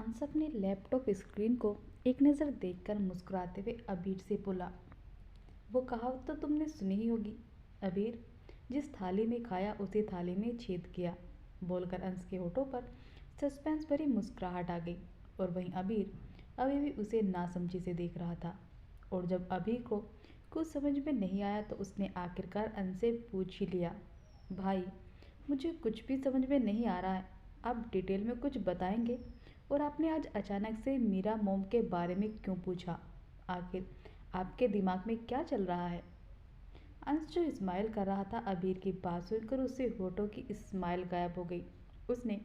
अंश अपने laptop screen को एक नज़र देखकर मुस्कुराते हुए अबीर से बोला। वो कहावत तो तुमने सुनी ही होगी, अबीर जिस थाली में खाया उसी थाली में छेद किया। बोलकर अंश के होठों पर सस्पेंस भरी मुस्कुराहट आ गई और वहीं अबीर अभी भी उसे नासमझी से देख रहा था। और जब अबीर को कुछ समझ में नहीं आया तो उसने आखिरकार अंश से पूछ ही लिया, भाई मुझे कुछ भी समझ में नहीं आ रहा है, आप डिटेल में कुछ बताएंगे? और आपने आज अचानक से मीरा मोम के बारे में क्यों पूछा? आखिर आपके दिमाग में क्या चल रहा है? अंश जो स्माइल कर रहा था, अबीर की बात सुनकर उससे होठों की स्माइल गायब हो गई। उसने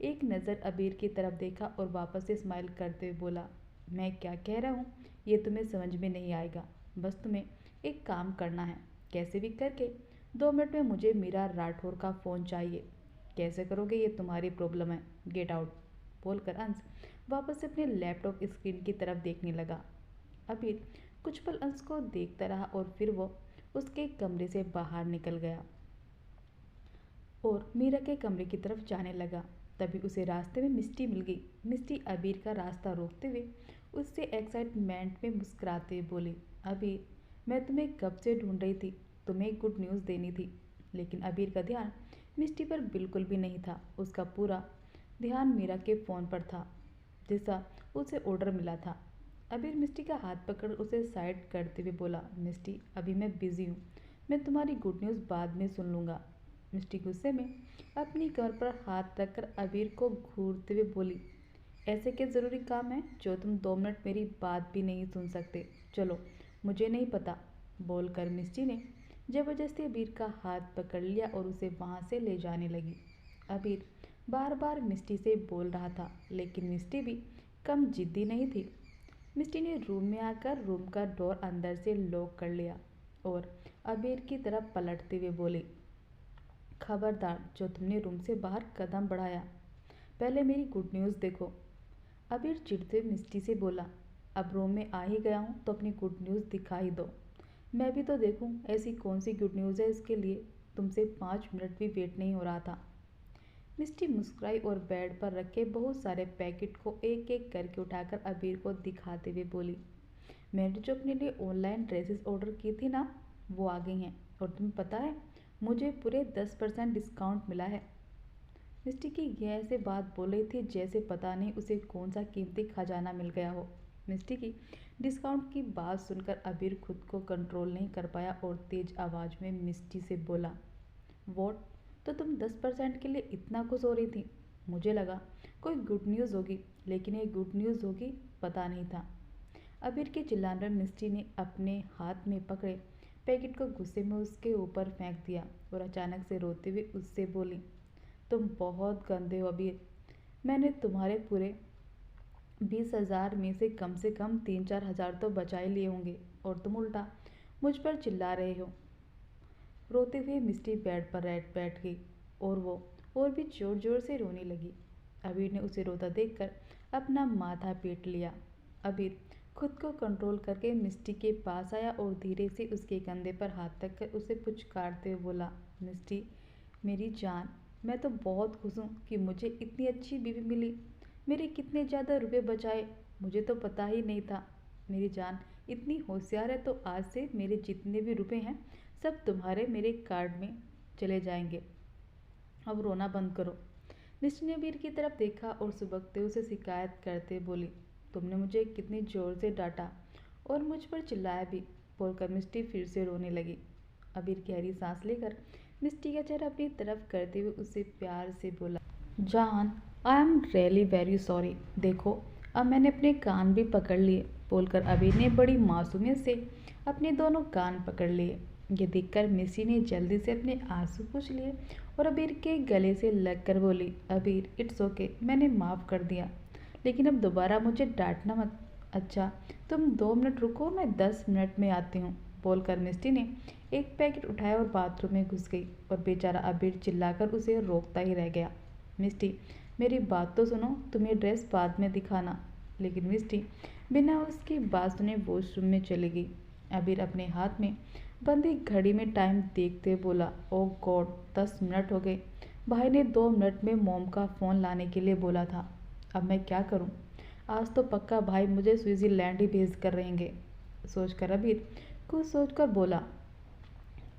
एक नज़र अबीर की तरफ देखा और वापस से स्माइल करते हुए बोला, मैं क्या कह रहा हूँ ये तुम्हें समझ में नहीं आएगा। बस तुम्हें एक काम करना है, कैसे भी करके 2 मिनट में मुझे मीरा राठौर का फ़ोन चाहिए। कैसे करोगे ये तुम्हारी प्रॉब्लम है, गेट आउट। बोलकर अंश वापस से अपने लैपटॉप स्क्रीन की तरफ देखने लगा। अबीर कुछ पल अंश को देखता रहा और फिर वो उसके कमरे से बाहर निकल गया और मीरा के कमरे की तरफ जाने लगा। तभी उसे रास्ते में मिष्टी मिल गई। मिष्टी अबीर का रास्ता रोकते हुए उससे एक्साइटमेंट में मुस्कुराते हुए बोली, अबीर मैं तुम्हें कब से ढूंढ रही थी, तुम्हें गुड न्यूज़ देनी थी। लेकिन अबीर का ध्यान मिष्टी पर बिल्कुल भी नहीं था। उसका पूरा ध्यान मीरा के फ़ोन पर था जिसका उसे ऑर्डर मिला था। अबीर मिष्टी का हाथ पकड़ उसे साइड करते हुए बोला, मिष्टी अभी मैं बिज़ी हूँ, मैं तुम्हारी गुड न्यूज़ बाद में सुन लूँगा। मिष्टी गुस्से में अपनी कमर पर हाथ रखकर अबीर को घूरते हुए बोली, ऐसे क्या ज़रूरी काम है जो तुम 2 मिनट मेरी बात भी नहीं सुन सकते? चलो मुझे नहीं पता। बोलकर मिष्टी ने ज़बरदस्ती अबीर का हाथ पकड़ लिया और उसे वहाँ से ले जाने लगी। अबीर बार बार मिष्टी से बोल रहा था लेकिन मिष्टी भी कम जिद्दी नहीं थी। मिष्टी ने रूम में आकर रूम का डोर अंदर से लॉक कर लिया और अबीर की तरफ पलटते हुए बोली, खबरदार जो तुमने रूम से बाहर कदम बढ़ाया, पहले मेरी गुड न्यूज़ देखो। अबीर चिढ़ते मिष्टी से बोला, अब रूम में आ ही गया हूँ तो अपनी गुड न्यूज़ दिखा ही दो, मैं भी तो देखूँ ऐसी कौन सी गुड न्यूज़ है इसके लिए तुमसे 5 मिनट भी वेट नहीं हो रहा था। मिष्टी मुस्कुराई और बेड पर रखे बहुत सारे पैकेट को एक एक करके उठाकर अबीर को दिखाते हुए बोली, मैंने जो अपने लिए ऑनलाइन ड्रेसेस ऑर्डर की थी ना, वो आ गई हैं और तुम्हें पता है मुझे पूरे 10% डिस्काउंट मिला है। मिष्टी की यह ऐसे बात बोल रही थी जैसे पता नहीं उसे कौन सा कीमती खजाना मिल गया हो। मिष्टी की डिस्काउंट की बात सुनकर अबीर खुद को कंट्रोल नहीं कर पाया और तेज आवाज़ में मिष्टी से बोला, वॉट, तो तुम 10% के लिए इतना खुश हो रही थी? मुझे लगा कोई गुड न्यूज़ होगी, लेकिन ये गुड न्यूज़ होगी पता नहीं था। अबीर के चिल्लाने पर मिष्टी ने अपने हाथ में पकड़े पैकेट को गुस्से में उसके ऊपर फेंक दिया और अचानक से रोते हुए उससे बोली, तुम बहुत गंदे हो अबीर, मैंने तुम्हारे पूरे 20,000 में से कम 3-4 हज़ार तो बचा ही लिए होंगे और तुम उल्टा मुझ पर चिल्ला रहे हो। रोते हुए मिष्टी बेड पर बैठ गई और वो और भी जोर जोर से रोने लगी। अबीर ने उसे रोता देखकर अपना माथा पीट लिया। अबीर खुद को कंट्रोल करके मिष्टी के पास आया और धीरे से उसके कंधे पर हाथ रख कर उसे पुचकारते हुए बोला, मिष्टी मेरी जान, मैं तो बहुत खुश हूँ कि मुझे इतनी अच्छी बीवी मिली। मेरे कितने ज़्यादा रुपए बचाए, मुझे तो पता ही नहीं था। मेरी जान इतनी होशियार है तो आज से मेरे जितने भी रुपए हैं सब तुम्हारे मेरे कार्ड में चले जाएंगे। अब रोना बंद करो। मिस्टर ने अबीर की तरफ देखा और सुबकते उसे शिकायत करते बोली, तुमने मुझे कितनी ज़ोर से डांटा और मुझ पर चिल्लाया भी। बोलकर मिष्टी फिर से रोने लगी। अबीर गहरी सांस लेकर मिष्टी का चेहरा अपनी तरफ करते हुए उसे प्यार से बोला, जान I am really very sorry. देखो अब मैंने अपने कान भी पकड़ लिए। बोलकर अबीर ने बड़ी मासूमियत से अपने दोनों कान पकड़ लिए। ये देखकर मिस्सी ने जल्दी से अपने आंसू पोंछ लिए और अबीर के गले से लगकर बोली, अबीर इट्स ओके, मैंने माफ़ कर दिया, लेकिन अब दोबारा मुझे डांटना मत। अच्छा तुम 2 मिनट रुको, मैं 10 मिनट में आती हूँ। बोलकर मिष्टी ने एक पैकेट उठाया और बाथरूम में घुस गई और बेचारा अबीर चिल्लाकर उसे रोकता ही रह गया। मिष्टी मेरी बात तो सुनो, तुम ये ड्रेस बाद में दिखाना। लेकिन मिष्टी बिना उसकी बात सुने वॉशरूम में चली गई। अबीर अपने हाथ में बंदी घड़ी में टाइम देखते बोला, ओह गॉड 10 मिनट हो गए, भाई ने 2 मिनट में मोम का फ़ोन लाने के लिए बोला था। अब मैं क्या करूं? आज तो पक्का भाई मुझे स्विट्ज़रलैंड ही भेज कर रहेंगे, सोचकर अबीर कुछ सोचकर बोला।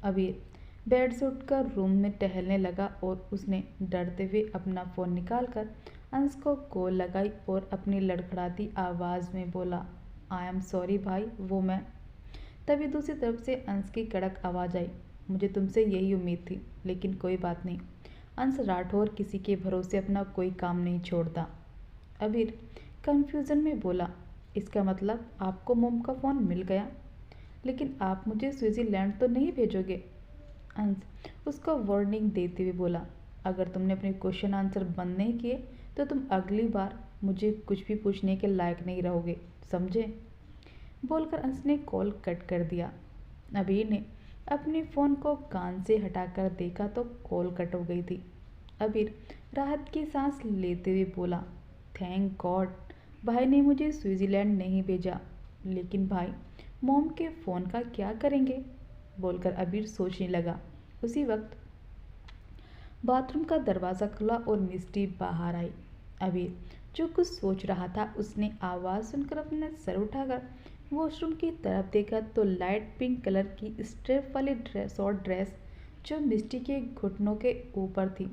अबीर बेड से उठकर रूम में टहलने लगा और उसने डरते हुए अपना फ़ोन निकालकर अंश को कॉल लगाई और अपनी लड़खड़ाती आवाज़ में बोला, आई एम सॉरी भाई, वो मैं। तभी दूसरी तरफ से अंश की कड़क आवाज़ आई, मुझे तुमसे यही उम्मीद थी, लेकिन कोई बात नहीं। अंश राठौर किसी के भरोसे अपना कोई काम नहीं छोड़ता। अबीर कन्फ्यूज़न में बोला, इसका मतलब आपको मोम का फ़ोन मिल गया, लेकिन आप मुझे स्विट्ज़रलैंड तो नहीं भेजोगे? अंश उसको वार्निंग देते हुए बोला, अगर तुमने अपने क्वेश्चन आंसर बंद नहीं किए तो तुम अगली बार मुझे कुछ भी पूछने के लायक नहीं रहोगे, समझे? बोलकर अंश ने कॉल कट कर दिया। अबीर ने अपने फ़ोन को कान से हटाकर देखा तो कॉल कट हो गई थी। अबीर राहत की सांस लेते हुए बोला, थैंक गॉड, भाई ने मुझे स्विट्ज़रलैंड नहीं भेजा। लेकिन भाई मॉम के फ़ोन का क्या करेंगे? बोलकर अबीर सोचने लगा। उसी वक्त बाथरूम का दरवाज़ा खुला और मिस्टी बाहर आई। अबीर जो कुछ सोच रहा था उसने आवाज़ सुनकर अपना सर उठाकर वॉशरूम की तरफ देखा तो लाइट पिंक कलर की स्ट्रेप वाली शॉर्ट ड्रेस जो मिस्टी के घुटनों के ऊपर थी,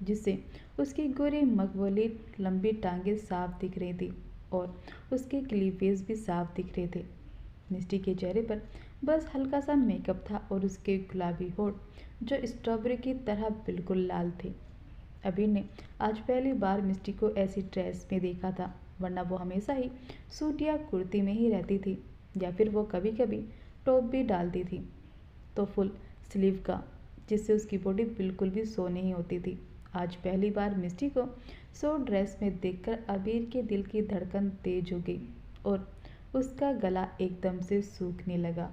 जिससे उसकी गोरी मकबूली लंबी टांगें साफ दिख रही थी और उसके क्लीवेज भी साफ दिख रहे थे। मिस्टी के चेहरे पर बस हल्का सा मेकअप था और उसके गुलाबी होठ जो स्ट्रॉबेरी की तरह बिल्कुल लाल थे। अबीर ने आज पहली बार मिस्टी को ऐसी ड्रेस में देखा था, वरना वो हमेशा ही सूट या कुर्ती में ही रहती थी, या फिर वो कभी कभी टॉप भी डालती थी, तो फुल स्लीव का, जिससे उसकी बॉडी बिल्कुल भी शो नहीं होती थी। आज पहली बार मिस्टी को शो ड्रेस में देखकर अबीर के दिल की धड़कन तेज हो गई और उसका गला एकदम से सूखने लगा।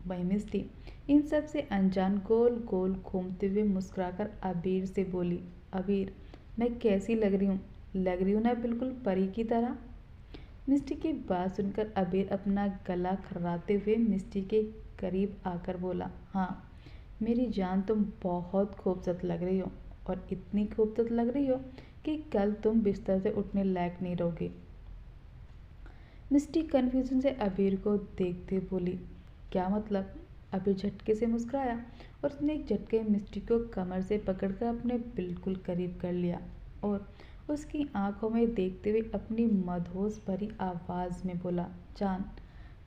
वहीं मिस्टी इन सब से अनजान गोल गोल घूमते हुए मुस्कुराकर अबीर से बोली, अबीर मैं कैसी लग रही हूँ? लग रही हूँ ना बिल्कुल परी की तरह? मिस्टी की बात सुनकर अबीर अपना गला खर्राते हुए मिस्टी के करीब आकर बोला, हाँ मेरी जान, तुम बहुत खूबसूरत लग रही हो और इतनी खूबसूरत लग रही हो कि कल तुम बिस्तर से उठने लायक नहीं रहोगे। मिस्टी कन्फ्यूजन से अबीर को देखते बोली, क्या मतलब? अबीर झटके से मुस्कुराया और उसने एक झटके मिस्टी को कमर से पकड़कर अपने बिल्कुल करीब कर लिया और उसकी आंखों में देखते हुए अपनी मदहोश भरी आवाज़ में बोला, जान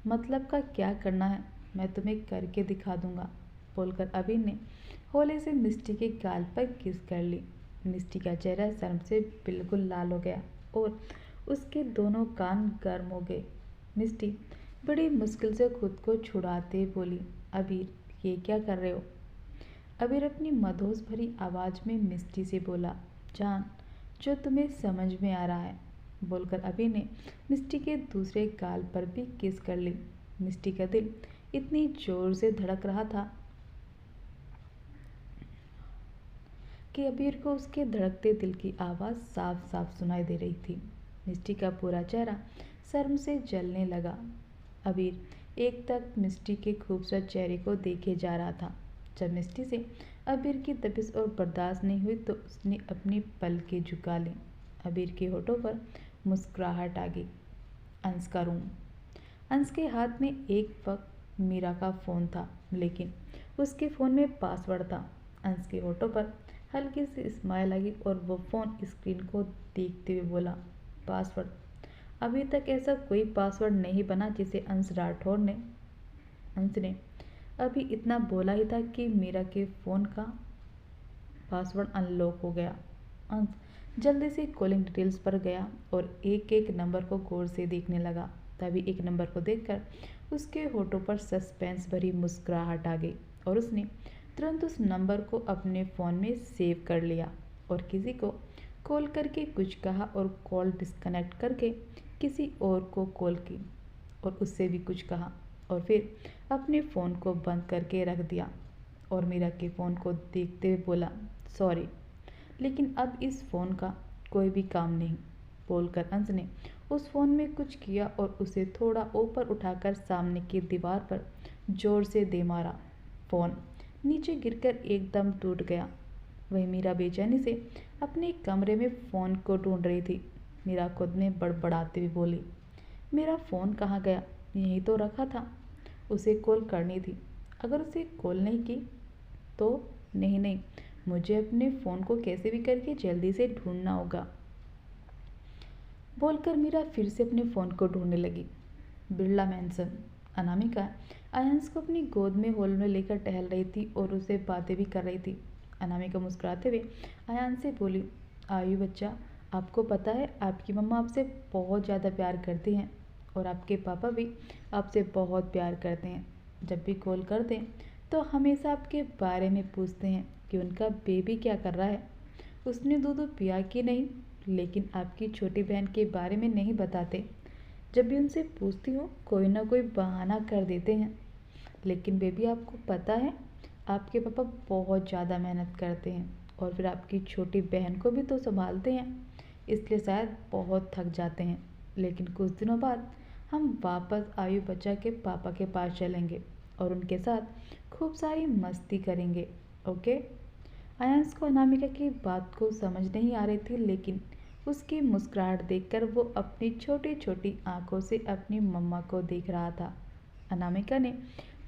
मतलब का क्या करना है मैं तुम्हें करके दिखा दूंगा। बोलकर अबीर ने होले से मिस्टी के गाल पर किस कर ली। मिस्टी का चेहरा शर्म से बिल्कुल लाल हो गया और उसके दोनों कान गर्म हो गए। मिस्टी बड़ी मुश्किल से खुद को छुड़ाते बोली, अबीर ये क्या कर रहे हो? अबीर अपनी मदहोश भरी आवाज़ में मिस्टी से बोला, जान जो तुम्हें समझ में आ रहा है। बोलकर अबीर ने मिस्टी के दूसरे गाल पर भी किस कर ली। मिस्टी का दिल इतनी जोर से धड़क रहा था कि अबीर को उसके धड़कते दिल की आवाज़ साफ साफ सुनाई दे रही थी। मिस्टी का पूरा चेहरा शर्म से जलने लगा। अबीर एक तक मिस्टी के खूबसूरत चेहरे को देखे जा रहा था। जब मिस्टी से अबीर की तपिश और बर्दाश्त नहीं हुई तो उसने अपनी पलकें झुका ली। अबीर के होठों पर मुस्कुराहट आ गई। अंश का रूम। अंश के हाथ में एक वक्त मीरा का फ़ोन था, लेकिन उसके फ़ोन में पासवर्ड था। अंश के होठों पर हल्की सी स्माइल आई और वो फ़ोन स्क्रीन को देखते हुए बोला, पासवर्ड? अभी तक ऐसा कोई पासवर्ड नहीं बना जिसे अंश राठौर ने। अंश ने अभी इतना बोला ही था कि मीरा के फ़ोन का पासवर्ड अनलॉक हो गया। अंश जल्दी से कॉलिंग डिटेल्स पर गया और एक एक नंबर को गौर से देखने लगा। तभी एक नंबर को देखकर उसके होठों पर सस्पेंस भरी मुस्कुराहट आ गई और उसने तुरंत उस नंबर को अपने फ़ोन में सेव कर लिया और किसी को कॉल करके कुछ कहा और कॉल डिस्कनेक्ट करके किसी और को कॉल की और उससे भी कुछ कहा और फिर अपने फ़ोन को बंद करके रख दिया और मीरा के फ़ोन को देखते हुए बोला, सॉरी लेकिन अब इस फ़ोन का कोई भी काम नहीं। बोलकर अंश ने उस फ़ोन में कुछ किया और उसे थोड़ा ऊपर उठाकर सामने की दीवार पर जोर से दे मारा। फ़ोन नीचे गिरकर एकदम टूट गया। वही मीरा बेचैनी से अपने कमरे में फ़ोन को ढूंढ रही थी। मीरा खुद में बड़बड़ाते हुए बोली। मेरा फ़ोन कहाँ गया? यहीं तो रखा था। उसे कॉल करनी थी। अगर उसे कॉल नहीं की तो? नहीं नहीं, मुझे अपने फ़ोन को कैसे भी करके जल्दी से ढूंढना होगा, बोलकर मीरा फिर से अपने फ़ोन को ढूंढने लगी। बिरला मैंसन। अनामिका आयांश को अपनी गोद में हॉल में लेकर टहल रही थी और उससे बातें भी कर रही थी। अनामिका मुस्कुराते हुए आयांश से बोली, आयु बच्चा, आपको पता है आपकी मम्मा आपसे बहुत ज़्यादा प्यार करती हैं और आपके पापा भी आपसे बहुत प्यार करते हैं। जब भी कॉल करते हैं तो हमेशा आपके बारे में पूछते हैं कि उनका बेबी क्या कर रहा है, उसने दूध पिया कि नहीं, लेकिन आपकी छोटी बहन के बारे में नहीं बताते। जब भी उनसे पूछती हूँ कोई ना कोई बहाना कर देते हैं। लेकिन बेबी, आपको पता है आपके पापा बहुत ज़्यादा मेहनत करते हैं और फिर आपकी छोटी बहन को भी तो संभालते हैं, इसलिए शायद बहुत थक जाते हैं। लेकिन कुछ दिनों बाद हम वापस आयु बच्चा के पापा के पास चलेंगे और उनके साथ खूब सारी मस्ती करेंगे। ओके? आयांश को अनामिका की बात को समझ नहीं आ रही थी, लेकिन उसकी मुस्कुराहट देखकर वो अपनी छोटी छोटी आंखों से अपनी मम्मा को देख रहा था। अनामिका ने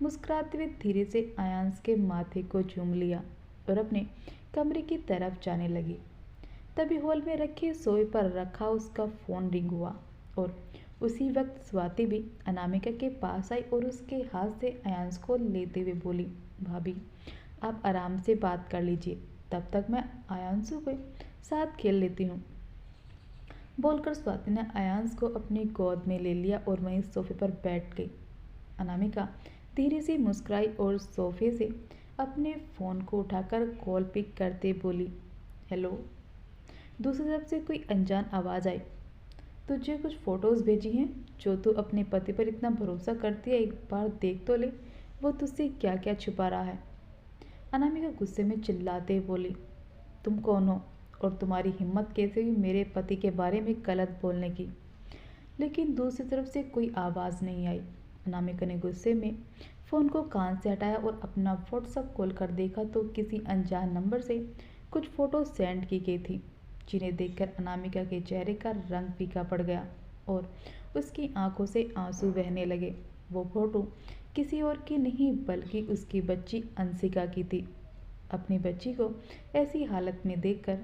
मुस्कुराते हुए धीरे से आयांश के माथे को चूम लिया और अपने कमरे की तरफ जाने लगी। तभी हॉल में रखे सोए पर रखा उसका फ़ोन रिंग हुआ और उसी वक्त स्वाति भी अनामिका के पास आई और उसके हाथ से आयांश को लेते हुए बोली, भाभी आप आराम से बात कर लीजिए, तब तक मैं आयांशु के साथ खेल लेती हूँ, बोलकर स्वाति ने आयांश को अपनी गोद में ले लिया और वहीं सोफे पर बैठ गई। अनामिका धीरे से मुस्कुराई और सोफे से अपने फ़ोन को उठाकर कॉल पिक करते बोली, हेलो। दूसरी तरफ से कोई अनजान आवाज़ आई, तुझे कुछ फ़ोटोज़ भेजी हैं जो तू अपने पति पर इतना भरोसा करती है, एक बार देख तो ले वो तुझसे क्या क्या छुपा रहा है। अनामिका गुस्से में चिल्लाते बोली, तुम कौन हो और तुम्हारी हिम्मत कैसे हुई मेरे पति के बारे में गलत बोलने की? लेकिन दूसरी तरफ से कोई आवाज़ नहीं आई। अनामिका ने गुस्से में फ़ोन को कान से हटाया और अपना व्हाट्सएप खोल कर देखा तो किसी अनजान नंबर से कुछ फ़ोटो सेंड की गई थी, जिन्हें देखकर अनामिका के चेहरे का रंग फीका पड़ गया और उसकी आंखों से आंसू बहने लगे। वो फ़ोटो किसी और की नहीं बल्कि उसकी बच्ची अंशिका की थी। अपनी बच्ची को ऐसी हालत में देखकर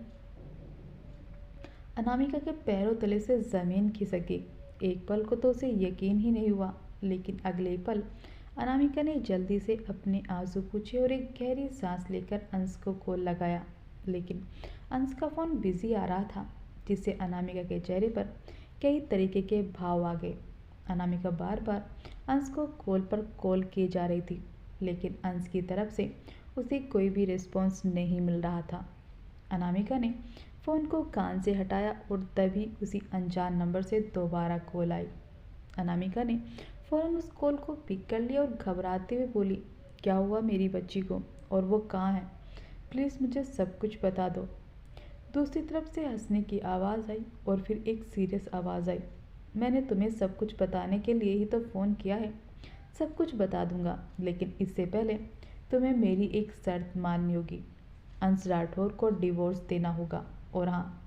अनामिका के पैरों तले से ज़मीन खिसक गई। एक पल को तो उसे यकीन ही नहीं हुआ, लेकिन अगले पल अनामिका ने जल्दी से अपने आंसू पूछे और एक गहरी सांस लेकर अंश को कॉल लगाया। लेकिन अंश का फ़ोन बिजी आ रहा था, जिससे अनामिका के चेहरे पर कई तरीके के भाव आ गए। अनामिका बार बार अंश को कॉल पर कॉल की जा रही थी, लेकिन अंश की तरफ से उसे कोई भी रिस्पॉन्स नहीं मिल रहा था। अनामिका ने फ़ोन को कान से हटाया और तभी उसी अनजान नंबर से दोबारा कॉल आई। अनामिका ने फ़ौरन उस कॉल को पिक कर लिया और घबराते हुए बोली, क्या हुआ मेरी बच्ची को और वो कहाँ है? प्लीज़ मुझे सब कुछ बता दो। दूसरी तरफ से हंसने की आवाज़ आई और फिर एक सीरियस आवाज़ आई, मैंने तुम्हें सब कुछ बताने के लिए ही तो फ़ोन किया है। सब कुछ बता दूंगा, लेकिन इससे पहले तुम्हें मेरी एक शर्त माननी होगी। अंश राठौर को डिवोर्स देना होगा और हाँ,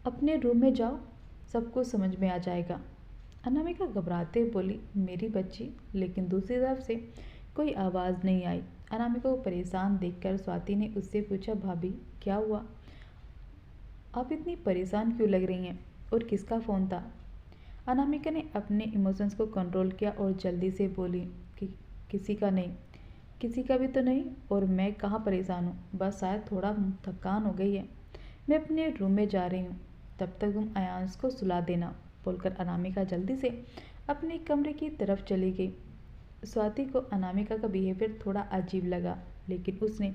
अपने रूम में जाओ, सब कुछ समझ में आ जाएगा। अनामिका घबराते बोली, मेरी बच्ची। लेकिन दूसरी तरफ से कोई आवाज़ नहीं आई। अनामिका को परेशान देखकर स्वाति ने उससे पूछा, भाभी क्या हुआ? आप इतनी परेशान क्यों लग रही हैं और किसका फ़ोन था? अनामिका ने अपने इमोशंस को कंट्रोल किया और जल्दी से बोली कि किसी का नहीं, किसी का भी तो नहीं, और मैं कहाँ परेशान हूँ, बस शायद थोड़ा थकान हो गई है। मैं अपने रूम में जा रही हूँ, तब तक तुम आयांश को सुला देना, बोलकर अनामिका जल्दी से अपने कमरे की तरफ चली गई। स्वाति को अनामिका का बिहेवियर थोड़ा अजीब लगा, लेकिन उसने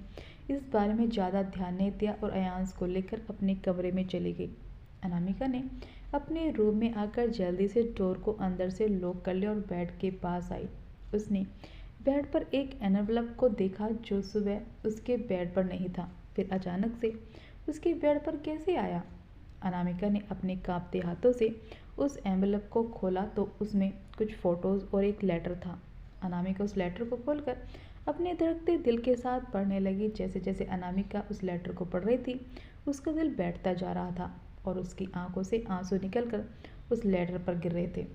इस बारे में ज़्यादा ध्यान नहीं दिया और आयांश को लेकर अपने कमरे में चली गई। अनामिका ने अपने रूम में आकर जल्दी से डोर को अंदर से लॉक कर लिया और बेड के पास आई। उसने बेड पर एक एनवलप को देखा जो सुबह उसके बेड पर नहीं था, फिर अचानक से उसके बेड पर कैसे आया? अनामिका ने अपने कांपते हाथों से उस एनवलप को खोला तो उसमें कुछ फ़ोटोज़ और एक लेटर था। अनामिका उस लेटर को खोलकर अपने धड़कते दिल के साथ पढ़ने लगी। जैसे जैसे अनामिका उस लेटर को पढ़ रही थी, उसका दिल बैठता जा रहा था। और उसकी आंखों से आंसू निकलकर उस लेटर पर गिर रहे थे।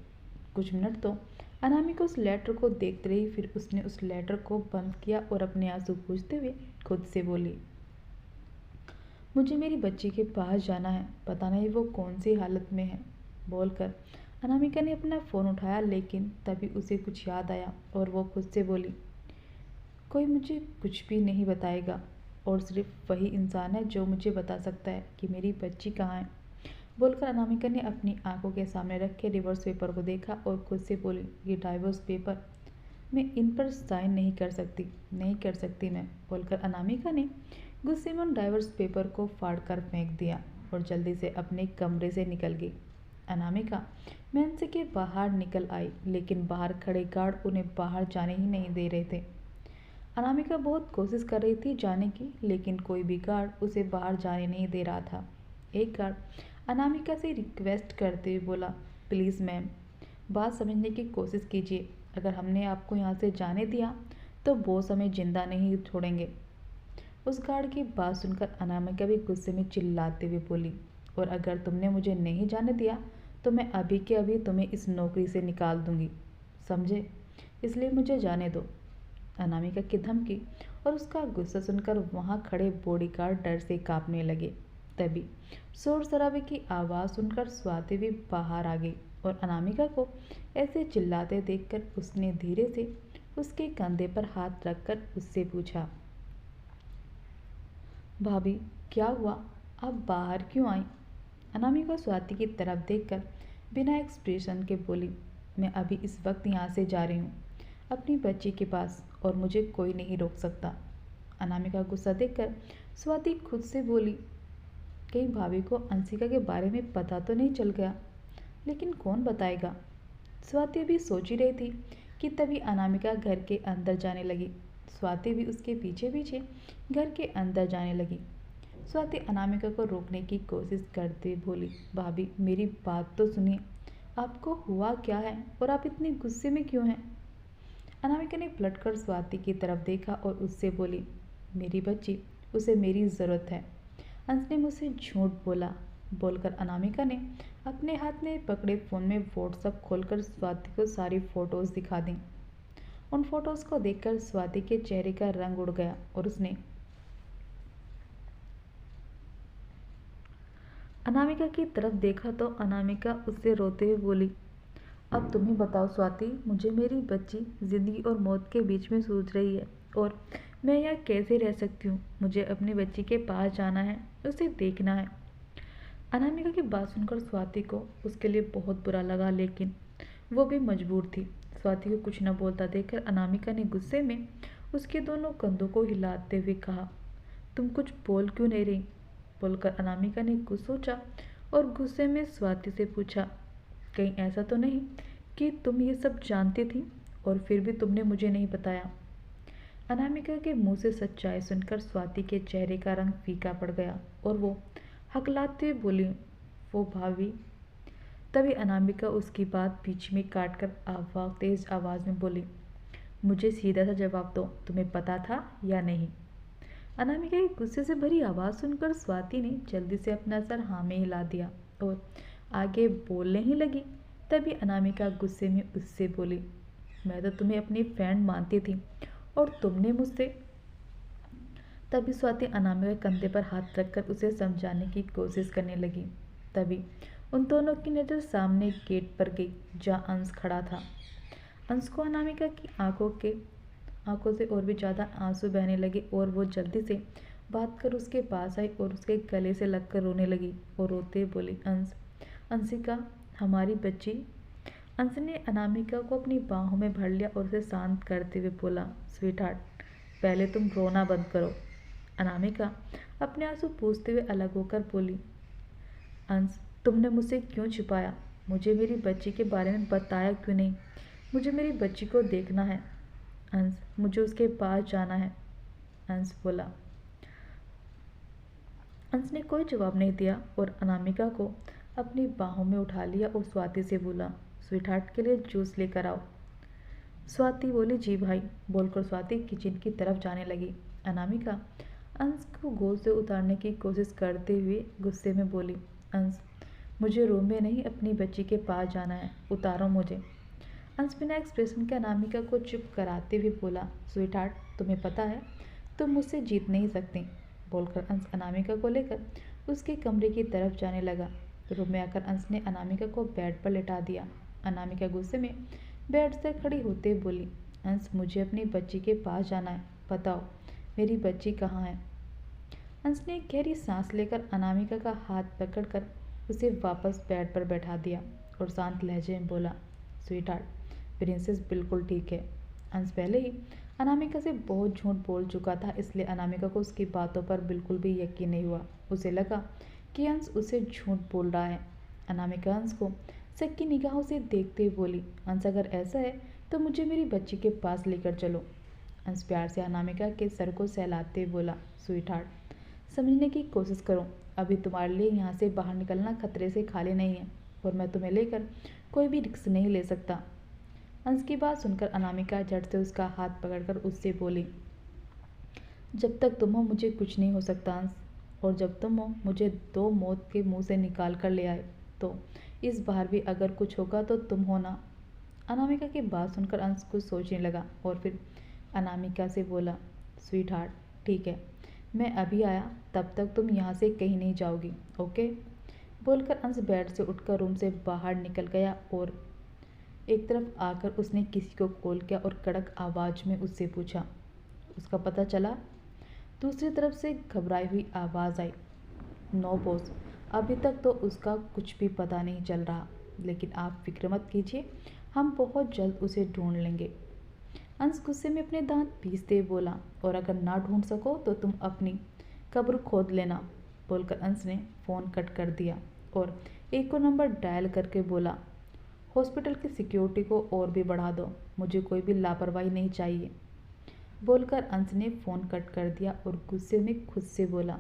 कुछ मिनट तो अनामिका उस लेटर को देखती रही, फिर उसने उस लेटर को बंद किया और अपने आंसू पूछते हुए खुद से बोली, मुझे मेरी बच्ची के पास जाना है, पता नहीं वो कौन सी हालत में है। बोलकर अनामिका ने अपना फ़ोन उठाया, लेकिन तभी उसे कुछ याद आया और वो खुद से बोली, कोई मुझे कुछ भी नहीं बताएगा और सिर्फ वही इंसान है जो मुझे बता सकता है कि मेरी बच्ची कहाँ है। बोलकर अनामिका ने अपनी आंखों के सामने रखे डिवोर्स पेपर को देखा और खुद से बोली, ये डिवोर्स पेपर, मैं इन पर साइन नहीं कर सकती मैं। बोलकर अनामिका ने गुस्से में उन डिवोर्स पेपर को फाड़कर फेंक दिया और जल्दी से अपने कमरे से निकल गई। अनामिका मेन से के बाहर निकल आई, लेकिन बाहर खड़े गार्ड उन्हें बाहर जाने ही नहीं दे रहे थे। अनामिका बहुत कोशिश कर रही थी जाने की, लेकिन कोई भी गार्ड उसे बाहर जाने नहीं दे रहा था। एक गार्ड अनामिका से रिक्वेस्ट करते हुए बोला, प्लीज़ मैम, बात समझने की कोशिश कीजिए, अगर हमने आपको यहाँ से जाने दिया तो बॉस हमें जिंदा नहीं छोड़ेंगे। उस गार्ड की बात सुनकर अनामिका भी गुस्से में चिल्लाते हुए बोली, और अगर तुमने मुझे नहीं जाने दिया तो मैं अभी के अभी तुम्हें इस नौकरी से निकाल दूंगी, समझे? इसलिए मुझे जाने दो। अनामिका की धमकी और उसका गुस्सा सुनकर वहाँ खड़े बॉडीगार्ड डर से कांपने लगे। तभी शोर शराबे की आवाज़ सुनकर स्वाति भी बाहर आ गई और अनामिका को ऐसे चिल्लाते देखकर उसने धीरे से उसके कंधे पर हाथ रखकर उससे पूछा, भाभी क्या हुआ, आप बाहर क्यों आई? अनामिका स्वाति की तरफ देखकर बिना एक्सप्रेशन के बोली, मैं अभी इस वक्त यहाँ से जा रही हूँ अपनी बच्ची के पास और मुझे कोई नहीं रोक सकता। अनामिका गुस्सा देखकर स्वाति खुद से बोली, कहीं भाभी को अंशिका के बारे में पता तो नहीं चल गया, लेकिन कौन बताएगा। स्वाति भी सोच ही रही थी कि तभी अनामिका घर के अंदर जाने लगी। स्वाति भी उसके पीछे पीछे घर के अंदर जाने लगी। स्वाति अनामिका को रोकने की कोशिश करते हुए बोली, भाभी मेरी बात तो सुनिए, आपको हुआ क्या है और आप इतने गुस्से में क्यों हैं? अनामिका ने पलटकर स्वाति की तरफ देखा और उससे बोली, मेरी बच्ची, उसे मेरी ज़रूरत है, अंश ने मुझसे झूठ बोला। बोलकर अनामिका ने अपने हाथ में पकड़े फ़ोन में व्हाट्सएप खोलकर स्वाति को सारी फ़ोटोज़ दिखा दी। उन फोटोज़ को देखकर स्वाति के चेहरे का रंग उड़ गया और उसने अनामिका की तरफ देखा तो अनामिका उससे रोते हुए बोली, अब तुम ही बताओ स्वाति, मुझे मेरी बच्ची ज़िंदगी और मौत के बीच में सूझ रही है और मैं यहाँ कैसे रह सकती हूँ। मुझे अपनी बच्ची के पास जाना है, उसे देखना है। अनामिका की बात सुनकर स्वाति को उसके लिए बहुत बुरा लगा, लेकिन वो भी मजबूर थी। स्वाति को कुछ न बोलता देखकर अनामिका ने गुस्से में उसके दोनों कंधों को हिलाते हुए कहा, तुम कुछ बोल क्यों नहीं रही? बोलकर अनामिका ने कुछ सोचा और गुस्से में स्वाति से पूछा, कहीं ऐसा तो नहीं कि तुम ये सब जानती थी और फिर भी तुमने मुझे नहीं बताया? अनामिका के मुंह से सच्चाई सुनकर स्वाति के चेहरे का रंग फीका पड़ गया और वो हकलाते हुए बोली, वो भाभी। तभी अनामिका उसकी बात बीच में काट कर तेज आवाज़ में बोली, मुझे सीधा सा जवाब दो, तुम्हें पता था या नहीं? अनामिका की गुस्से से भरी आवाज़ सुनकर स्वाति ने जल्दी से अपना सर हाँ में हिला दिया और आगे बोलने ही लगी। तभी अनामिका गुस्से में उससे बोली, मैं तो तुम्हें अपनी फ्रेंड मानती थी और तुमने मुझसे। तभी स्वाति अनामिका के कंधे पर हाथ रखकर उसे समझाने की कोशिश करने लगी। तभी उन दोनों की नज़र सामने गेट पर गई जहाँ अंश खड़ा था। अंश को अनामिका की आंखों से और भी ज़्यादा आंसू बहने लगे और वो जल्दी से बात कर उसके पास आई और उसके गले से लगकर रोने लगी और रोते बोली, अंशिका हमारी बच्ची। अंश ने अनामिका को अपनी बाहों में भर लिया और उसे शांत करते हुए बोला, स्वीटहार्ट, पहले तुम रोना बंद करो। अनामिका अपने आंसू पोंछते हुए अलग होकर बोली, अंश तुमने मुझसे क्यों छिपाया? मुझे मेरी बच्ची के बारे में बताया क्यों नहीं? मुझे मेरी बच्ची को देखना है अंश, मुझे उसके पास जाना है, अंश बोला। अंश ने कोई जवाब नहीं दिया और अनामिका को अपनी बाहों में उठा लिया और स्वाति से बोला, स्वीटहार्ट के लिए जूस लेकर आओ। स्वाति बोली, जी भाई। बोलकर स्वाति किचन की तरफ जाने लगी। अनामिका अंश को गोद से उतारने की कोशिश करते हुए गुस्से में बोली, अंश, मुझे रूम में नहीं अपनी बच्ची के पास जाना है, उतारो मुझे। अंश बिना एक्सप्रेशन के अनामिका को चुप कराते हुए बोला, स्वीट हार्ट, तुम्हें पता है तुम मुझसे जीत नहीं सकती, बोलकर अंश अनामिका को लेकर उसके कमरे की तरफ जाने लगा। रूम में आकर अंश ने अनामिका को बेड पर लेटा दिया। अनामिका गुस्से में बेड से खड़ी होते बोली, अंश, मुझे अपनी बच्ची के पास जाना है, बताओ मेरी बच्ची कहाँ है। अंश ने एक गहरी सांस लेकर अनामिका का हाथ पकड़कर उसे वापस बेड पर बैठा दिया और शांत लहजे में बोला, स्वीट हार्ट, प्रिंसेस बिल्कुल ठीक है। अंश पहले ही अनामिका से बहुत झूठ बोल चुका था, इसलिए अनामिका को उसकी बातों पर बिल्कुल भी यकीन नहीं हुआ। उसे लगा कि अंश उसे झूठ बोल रहा है। अनामिका अंश को शक की निगाहों से देखते हुए बोली, अंश, अगर ऐसा है तो मुझे मेरी बच्ची के पास लेकर चलो। अंश प्यार से अनामिका के सर को सहलाते हुए बोला, स्वीट हार्ट, समझने की कोशिश करो, अभी तुम्हारे लिए यहाँ से बाहर निकलना खतरे से खाली नहीं है और मैं तुम्हें लेकर कोई भी रिस्क नहीं ले सकता। अंश की बात सुनकर अनामिका झट से उसका हाथ पकड़कर उससे बोली, जब तक तुम हो मुझे कुछ नहीं हो सकता अंश, और जब तुम हो मुझे दो मौत के मुंह से निकाल कर ले आए तो इस बार भी अगर कुछ होगा तो तुम हो ना। अनामिका की बात सुनकर अंश कुछ सोचने लगा और फिर अनामिका से बोला, स्वीट हार्ट, ठीक है, मैं अभी आया, तब तक तुम यहाँ से कहीं नहीं जाओगी, ओके। बोलकर अंश बेड से उठकर रूम से बाहर निकल गया और एक तरफ आकर उसने किसी को कॉल किया और कड़क आवाज़ में उससे पूछा, उसका पता चला। दूसरी तरफ से घबराई हुई आवाज़ आई, नो बॉस, अभी तक तो उसका कुछ भी पता नहीं चल रहा, लेकिन आप फिक्र मत कीजिए, हम बहुत जल्द उसे ढूंढ लेंगे। अंश गुस्से में अपने दांत पीसते हुए बोला, और अगर ना ढूंढ सको तो तुम अपनी कब्र खोद लेना। बोलकर अंश ने फ़ोन कट कर दिया और एक और नंबर डायल करके बोला, हॉस्पिटल की सिक्योरिटी को और भी बढ़ा दो, मुझे कोई भी लापरवाही नहीं चाहिए। बोलकर अंश ने फ़ोन कट कर दिया और गुस्से में खुद से बोला,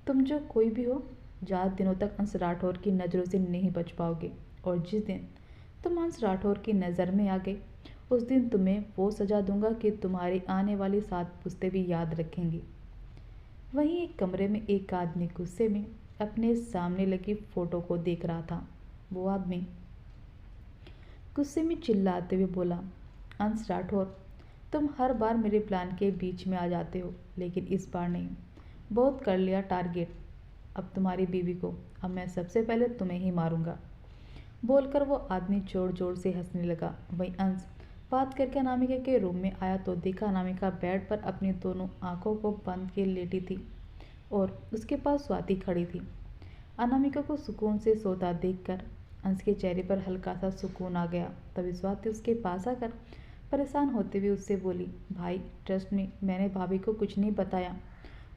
तुम जो कोई भी हो, ज़्यादा दिनों तक अंश राठौर की नज़रों से नहीं बच पाओगे, और जिस दिन तुम अंश राठौर की नज़र में आ गए उस दिन तुम्हें वो सज़ा दूंगा कि तुम्हारी आने वाली 7 पुश्तें भी याद रखेंगी। वहीं एक कमरे में एक आदमी गुस्से में अपने सामने लगी फ़ोटो को देख रहा था। वो आदमी गुस्से में चिल्लाते हुए बोला, अंश राठौर, तुम हर बार मेरे प्लान के बीच में आ जाते हो, लेकिन इस बार नहीं। बहुत कर लिया टारगेट अब तुम्हारी बीवी को, अब मैं सबसे पहले तुम्हें ही मारूंगा। बोलकर वो आदमी जोर जोर से हंसने लगा। वहीं अंश बात करके अनामिका के रूम में आया तो देखा अनामिका बेड पर अपनी दोनों आंखों को बंद किए लेटी थी और उसके पास स्वाति खड़ी थी। अनामिका को सुकून से सोता देखकर अंश के चेहरे पर हल्का सा सुकून आ गया। तभी स्वाति उसके पास आकर परेशान होते हुए उससे बोली, भाई ट्रस्ट मी, मैंने भाभी को कुछ नहीं बताया,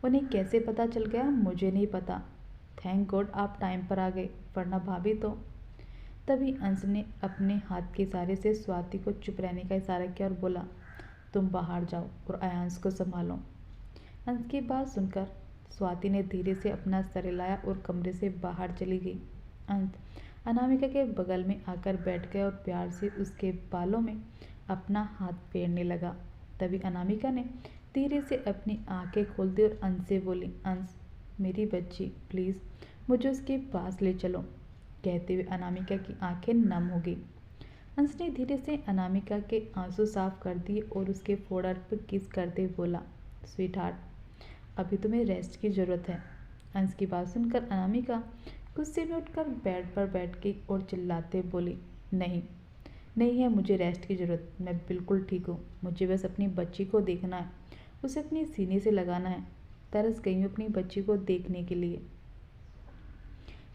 उन्हें कैसे पता चल गया मुझे नहीं पता। थैंक गॉड आप टाइम पर आ गए, वरना भाभी तो। तभी अंश ने अपने हाथ के इशारे से स्वाति को चुप रहने का इशारा किया और बोला, तुम बाहर जाओ और अयांश को संभालो। अंश की बात सुनकर स्वाति ने धीरे से अपना सर हिलाया और कमरे से बाहर चली गई। अंश अनामिका के बगल में आकर बैठ गया और प्यार से उसके बालों में अपना हाथ फेरने लगा। तभी अनामिका ने धीरे से अपनी आंखें खोल दी और अंश से बोली, अंश मेरी बच्ची, प्लीज़ मुझे उसके पास ले चलो। कहते हुए अनामिका की आंखें नम हो गई। अंश ने धीरे से अनामिका के आंसू साफ कर दिए और उसके फोrehead पर किस करते हुए बोला, स्वीट हार्ट, अभी तुम्हें रेस्ट की ज़रूरत है। अंश की बात सुनकर अनामिका गुस्से में उठकर बेड पर बैठ गई और चिल्लाते बोली, नहीं नहीं है मुझे रेस्ट की ज़रूरत, मैं बिल्कुल ठीक हूँ, मुझे बस अपनी बच्ची को देखना है, उसे अपने सीने से लगाना है, तरस गई हूँ अपनी बच्ची को देखने के लिए।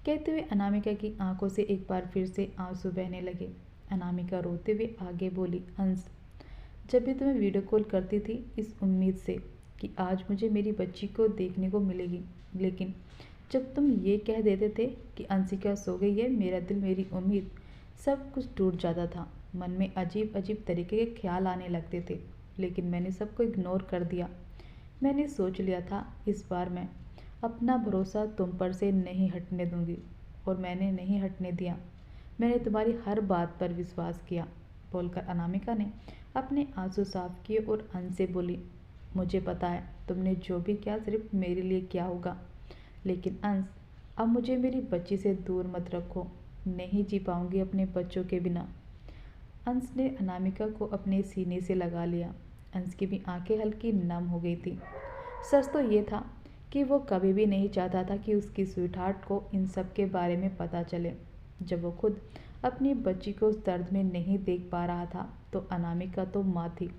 कहते हुए अनामिका की आंखों से एक बार फिर से आंसू बहने लगे। अनामिका रोते हुए आगे बोली, अंश जब भी तुम्हें वीडियो कॉल करती थी इस उम्मीद से कि आज मुझे मेरी बच्ची को देखने को मिलेगी, लेकिन जब तुम ये कह देते थे कि अंशिका सो गई है, मेरा दिल, मेरी उम्मीद सब कुछ टूट जाता था। मन में अजीब अजीब तरीके के ख्याल आने लगते थे, लेकिन मैंने सबको इग्नोर कर दिया। मैंने सोच लिया था इस बार मैं अपना भरोसा तुम पर से नहीं हटने दूंगी, और मैंने नहीं हटने दिया। मैंने तुम्हारी हर बात पर विश्वास किया। बोलकर अनामिका ने अपने आंसू साफ किए और अंश से बोली, मुझे पता है तुमने जो भी किया सिर्फ मेरे लिए किया होगा, लेकिन अंश अब मुझे मेरी बच्ची से दूर मत रखो, नहीं जी पाऊंगी अपने बच्चों के बिना। अंश ने अनामिका को अपने सीने से लगा लिया। अंश की भी आंखें हल्की नम हो गई थी। सच तो ये था कि वो कभी भी नहीं चाहता था कि उसकी स्वीटहार्ट को इन सब के बारे में पता चले। जब वो खुद अपनी बच्ची को उस दर्द में नहीं देख पा रहा था तो अनामिका तो माँ थी,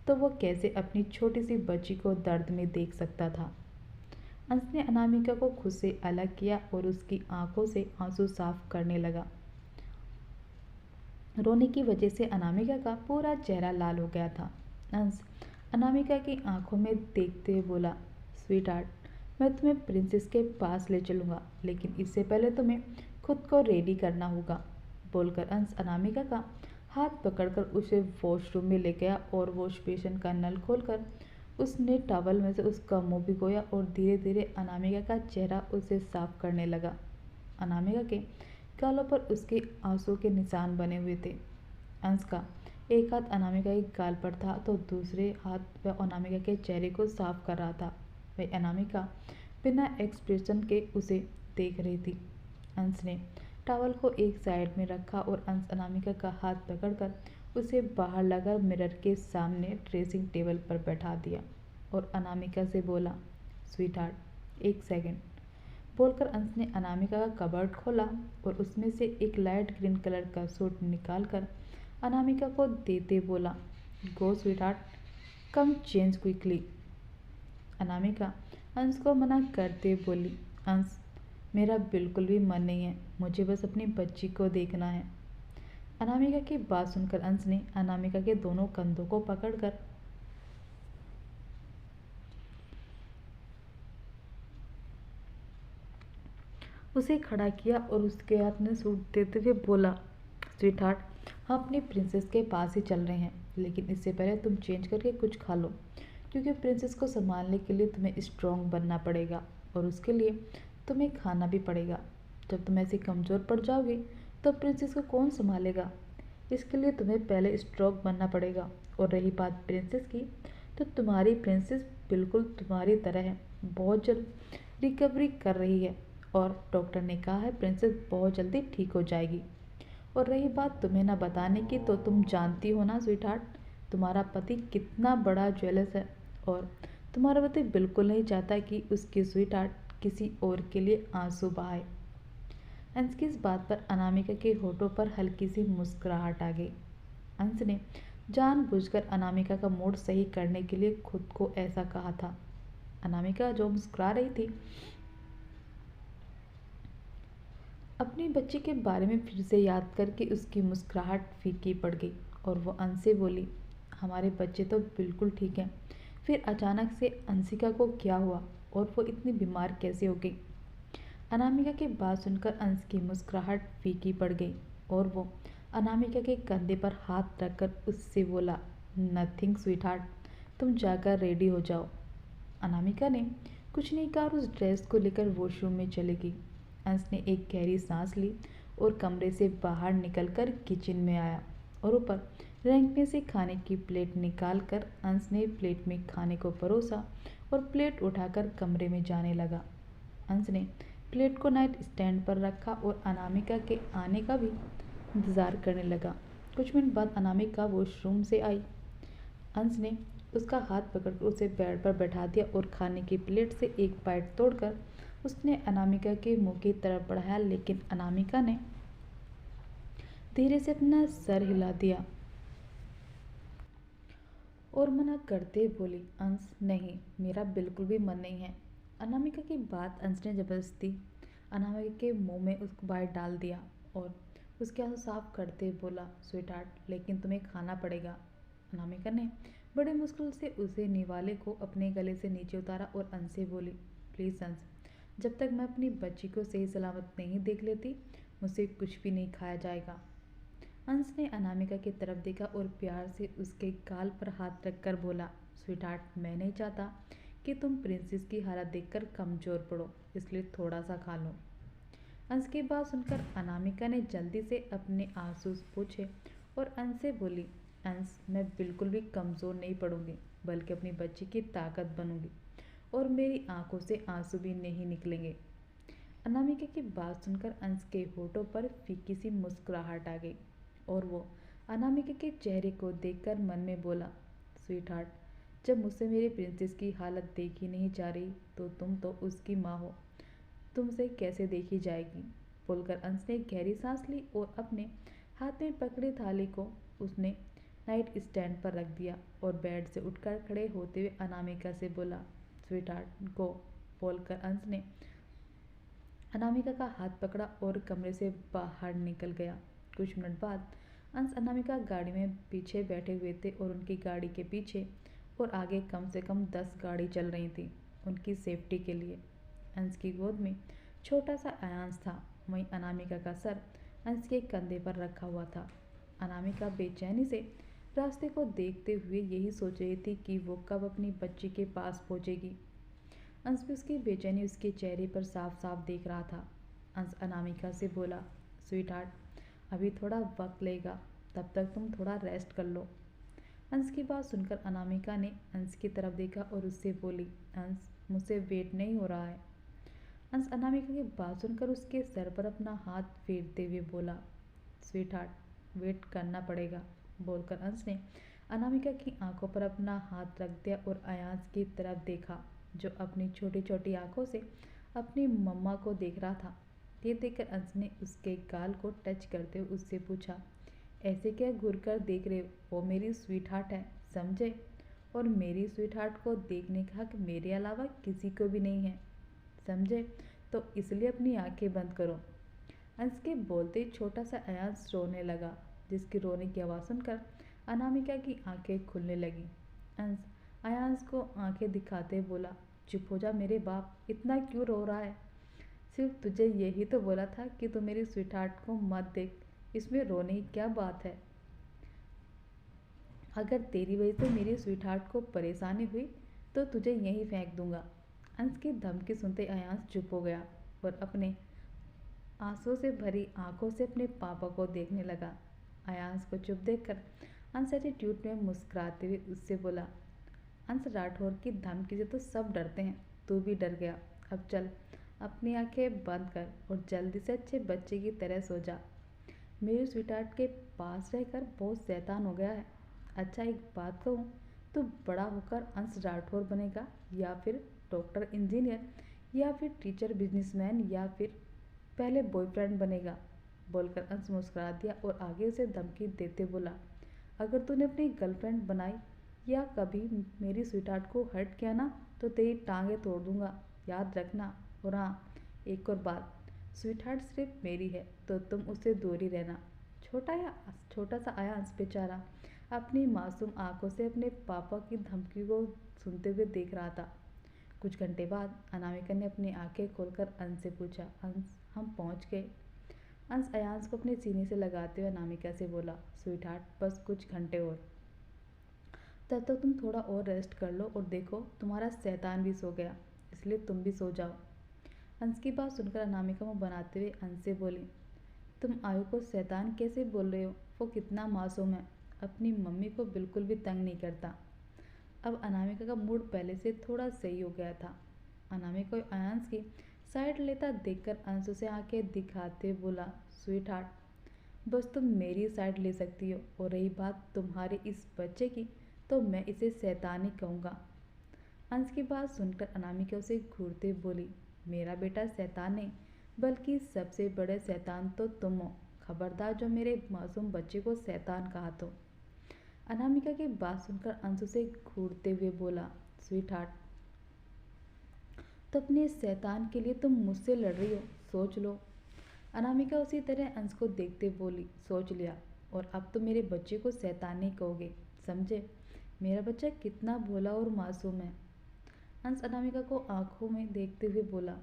तो वो कैसे अपनी छोटी सी बच्ची को दर्द में देख सकता था। अंश ने अनामिका को खुद से अलग किया और उसकी आंखों से आंसू साफ करने लगा। रोने की वजह से अनामिका का पूरा चेहरा लाल हो गया था। अंश अनामिका की आंखों में देखते हुए बोला, स्वीटहार्ट, मैं तुम्हें प्रिंसेस के पास ले चलूँगा, लेकिन इससे पहले तुम्हें खुद को रेडी करना होगा। बोलकर अंश अनामिका का हाथ पकड़कर उसे वॉशरूम में ले गया और वॉश बेसिन का नल खोलकर उसने टॉवल में से उसका मुंह भिगोया और धीरे धीरे अनामिका का चेहरा उसे साफ करने लगा। अनामिका के गालों पर उसके आंसू के निशान बने हुए थे। अंश का एक हाथ अनामिका के गाल पर था तो दूसरे हाथ वह अनामिका के चेहरे को साफ कर रहा था। वह अनामिका बिना एक्सप्रेशन के उसे देख रही थी। अंश ने टॉवल को एक साइड में रखा और अंश अनामिका का हाथ पकड़कर उसे बाहर लाकर मिरर के सामने ड्रेसिंग टेबल पर बैठा दिया और अनामिका से बोला, स्वीटहार्ट, एक सेकंड। बोलकर अंश ने अनामिका का कबर्ड खोला और उसमें से एक लाइट ग्रीन कलर का सूट निकालकर अनामिका को देते बोला, गो स्वीटहार्ट, कम चेंज क्विकली। अनामिका अंश को मना करते बोली, अंश, मेरा बिल्कुल भी मन नहीं है, मुझे बस अपनी बच्ची को देखना है। अनामिका की बात सुनकर अंश ने अनामिका के दोनों कंधों को पकड़कर उसे खड़ा किया और उसके हाथ में सूट देते हुए बोला, स्वीटहार्ट, हम अपनी प्रिंसेस के पास ही चल रहे हैं, लेकिन इससे पहले तुम चेंज करके कुछ खा लो, क्योंकि प्रिंसेस को संभालने के लिए तुम्हें स्ट्रॉन्ग बनना पड़ेगा और उसके लिए तुम्हें खाना भी पड़ेगा। जब तुम ऐसे कमज़ोर पड़ जाओगे तो प्रिंसेस को कौन संभालेगा? इसके लिए तुम्हें पहले स्ट्रॉन्ग बनना पड़ेगा। और रही बात प्रिंसेस की, तो तुम्हारी प्रिंसेस बिल्कुल तुम्हारी तरह है, बहुत जल्द रिकवरी कर रही है और डॉक्टर ने कहा है प्रिंसेस बहुत जल्दी ठीक हो जाएगी। और रही बात तुम्हें ना बताने की, तो तुम जानती हो ना स्वीटहार्ट, तुम्हारा पति कितना बड़ा ज्वेलर्स है और तुम्हारा पति बिल्कुल नहीं चाहता कि उसकी स्वीटहार्ट किसी और के लिए आंसू बहाए। अंश की इस बात पर अनामिका के होठों पर हल्की सी मुस्कुराहट आ गई। अंश ने जानबूझकर अनामिका का मूड सही करने के लिए खुद को ऐसा कहा था। अनामिका जो मुस्कुरा रही थी, अपनी बच्ची के बारे में फिर से याद करके उसकी मुस्कुराहट फीकी पड़ गई और वो अंश से बोली, हमारे बच्चे तो बिल्कुल ठीक हैं, फिर अचानक से अंशिका को क्या हुआ और वो इतनी बीमार कैसे हो गई? अनामिका की बात सुनकर अंश की मुस्कुराहट फीकी पड़ गई और वो अनामिका के कंधे पर हाथ रखकर उससे बोला, नथिंग स्वीटहार्ट, तुम जाकर रेडी हो जाओ। अनामिका ने कुछ नहीं कहा और उस ड्रेस को लेकर वॉशरूम में चली गई। अंश ने एक गहरी सांस ली और कमरे से बाहर निकलकर किचन में आया और ऊपर रैंक में से खाने की प्लेट निकाल कर अंश ने प्लेट में खाने को परोसा और प्लेट उठाकर कमरे में जाने लगा। अंश ने प्लेट को नाइट स्टैंड पर रखा और अनामिका के आने का भी इंतज़ार करने लगा। कुछ मिनट बाद अनामिका वॉशरूम से आई। अंश ने उसका हाथ पकड़कर उसे बेड पर बैठा दिया और खाने की प्लेट से एक बाइट तोड़कर उसने अनामिका के मुंह की तरफ बढ़ाया, लेकिन अनामिका ने धीरे से अपना सर हिला दिया और मना करते बोली, अंश, नहीं, मेरा बिल्कुल भी मन नहीं है। अनामिका की बात अंश ने जबरदस्ती अनामिका के मुंह में उसको बाइट डाल दिया और उसके आंसू साफ करते बोला, स्वीटहार्ट, लेकिन तुम्हें खाना पड़ेगा। अनामिका ने बड़े मुश्किल से उसे निवाले को अपने गले से नीचे उतारा और अंश से बोली, प्लीज़ अंश, जब तक मैं अपनी बच्ची को सही सलामत नहीं देख लेती, मुझसे कुछ भी नहीं खाया जाएगा। अंश ने अनामिका की तरफ देखा और प्यार से उसके गाल पर हाथ रखकर बोला, स्वीटहार्ट, मैं नहीं चाहता कि तुम प्रिंसेस की हालत देखकर कमज़ोर पड़ो, इसलिए थोड़ा सा खा लो। अंश की बात सुनकर अनामिका ने जल्दी से अपने आंसू पोंछे और अंश से बोली, अंश, मैं बिल्कुल भी कमज़ोर नहीं पड़ूंगी, बल्कि अपनी बच्ची की ताकत बनूंगी और मेरी आंखों से आंसू भी नहीं निकलेंगे। अनामिका की बात सुनकर अंश के होठों पर फीकी सी मुस्कुराहट आ गई और वो अनामिका के चेहरे को देखकर मन में बोला, स्वीट हार्ट, जब मुझसे मेरी प्रिंसेस की हालत देखी नहीं जा रही तो तुम तो उसकी माँ हो, तुमसे कैसे देखी जाएगी। बोलकर अंश ने गहरी सांस ली और अपने हाथ में पकड़ी थाली को उसने नाइट स्टैंड पर रख दिया और बेड से उठकर खड़े होते हुए अनामिका से बोला, स्वीट हार्ट गो। बोलकर अंश ने अनामिका का हाथ पकड़ा और कमरे से बाहर निकल गया। कुछ मिनट बाद अंश अनामिका गाड़ी में पीछे बैठे हुए थे और उनकी गाड़ी के पीछे और आगे कम से कम 10 गाड़ी चल रही थी उनकी सेफ्टी के लिए। अंश की गोद में छोटा सा अयांश था, वहीं अनामिका का सर अंश के कंधे पर रखा हुआ था। अनामिका बेचैनी से रास्ते को देखते हुए यही सोच रही थी कि वो कब अपनी बच्ची के पास पहुंचेगी। अंश भी उसकी बेचैनी उसके चेहरे पर साफ साफ देख रहा था। अंश अनामिका से बोला, स्वीट हार्ट, अभी थोड़ा वक्त लेगा, तब तक तुम थोड़ा रेस्ट कर लो। अंश की बात सुनकर अनामिका ने अंश की तरफ देखा और उससे बोली, अंश, मुझसे वेट नहीं हो रहा है। अंश अनामिका की बात सुनकर उसके सर पर अपना हाथ फेरते हुए बोला, स्वीट हार्ट, वेट करना पड़ेगा। बोलकर अंश ने अनामिका की आंखों पर अपना हाथ रख दिया और अयांश की तरफ देखा जो अपनी छोटी छोटी आंखों से अपनी मम्मा को देख रहा था। ये देखकर अंश ने उसके गाल को टच करते हुए उससे पूछा, ऐसे क्या घूर कर देख रहे हो, वो मेरी स्वीट हार्ट है, समझे, और मेरी स्वीट हार्ट को देखने का हक मेरे अलावा किसी को भी नहीं है, समझे, तो इसलिए अपनी आंखें बंद करो। अंश के बोलते ही छोटा सा अयांश रोने लगा, जिसकी रोने की आवाज़ सुनकर अनामिका की आंखें खुलने लगी। अंश अयांश को आंखें दिखाते बोला, चुप हो जा मेरे बाप, इतना क्यों रो रहा है, सिर्फ तुझे यही तो बोला था कि तू मेरी स्वीट हार्ट को मत देख, इसमें रोने की क्या बात है। अगर तेरी वजह से मेरी स्वीट हार्ट को परेशानी हुई तो तुझे यहीं फेंक दूंगा। अंश की धमकी सुनते अयांश चुप हो गया और अपने आंसू से भरी आंखों से अपने पापा को देखने लगा। अयांश को चुप देखकर अंश एटीट्यूड में मुस्कुराते हुए उससे बोला, अंश राठौर की धमकी से तो सब डरते हैं, तू भी डर गया, अब चल अपनी आंखें बंद कर और जल्दी से अच्छे बच्चे की तरह सो जा। मेरी स्वीटहार्ट के पास रहकर बहुत शैतान हो गया है। अच्छा एक बात कहूँ, तू बड़ा होकर अंश राठौर बनेगा या फिर डॉक्टर, इंजीनियर, या फिर टीचर, बिजनेसमैन, या फिर पहले बॉयफ्रेंड बनेगा। बोलकर अंश मुस्कुरा दिया और आगे उसे धमकी देते बोला, अगर तूने अपनी गर्लफ्रेंड बनाई या कभी मेरी स्वीटहार्ट को हर्ट किया ना तो तेरी टांगें तोड़ दूंगा, याद रखना। और हाँ, एक और बात, स्वीटहार्ट सिर्फ मेरी है तो तुम उससे दूर ही रहना। छोटा सा अयांश बेचारा अपनी मासूम आंखों से अपने पापा की धमकी को सुनते हुए देख रहा था। कुछ घंटे बाद अनामिका ने अपनी आंखें खोलकर अंश से पूछा, अंश हम पहुंच गए। अंश अयांश को अपने सीने से लगाते हुए अनामिका से बोला, स्वीटहार्ट बस कुछ घंटे और, तब तक तुम थोड़ा और रेस्ट कर लो और देखो तुम्हारा शैतान भी सो गया, इसलिए तुम भी सो जाओ। अंश की बात सुनकर अनामिका मुँह बनाते हुए अंश से बोली, तुम आयु को शैतान कैसे बोल रहे हो, वो कितना मासूम है, अपनी मम्मी को बिल्कुल भी तंग नहीं करता। अब अनामिका का मूड पहले से थोड़ा सही हो गया था। अनामिका को अयांश की साइड लेता देखकर अंश उसे आंखें दिखाते बोला, स्वीट हार्ट, बस तुम मेरी साइड ले सकती हो, और रही बात तुम्हारे इस बच्चे की तो मैं इसे शैतान ही कहूँगा। अंश की बात सुनकर अनामिका उसे घूरते बोली, मेरा बेटा शैतान नहीं, बल्कि सबसे बड़े शैतान तो तुम हो, खबरदार जो मेरे मासूम बच्चे को शैतान कहा तो। अनामिका की बात सुनकर अंश उसे घूरते हुए बोला, स्वीट हार्ट, तो अपने शैतान के लिए तुम मुझसे लड़ रही हो, सोच लो। अनामिका उसी तरह अंश को देखते बोली, सोच लिया, और अब तो मेरे बच्चे को शैतान नहीं कहोगे, समझे, मेरा बच्चा कितना भोला और मासूम है। अंश अनामिका को आंखों में देखते हुए बोला,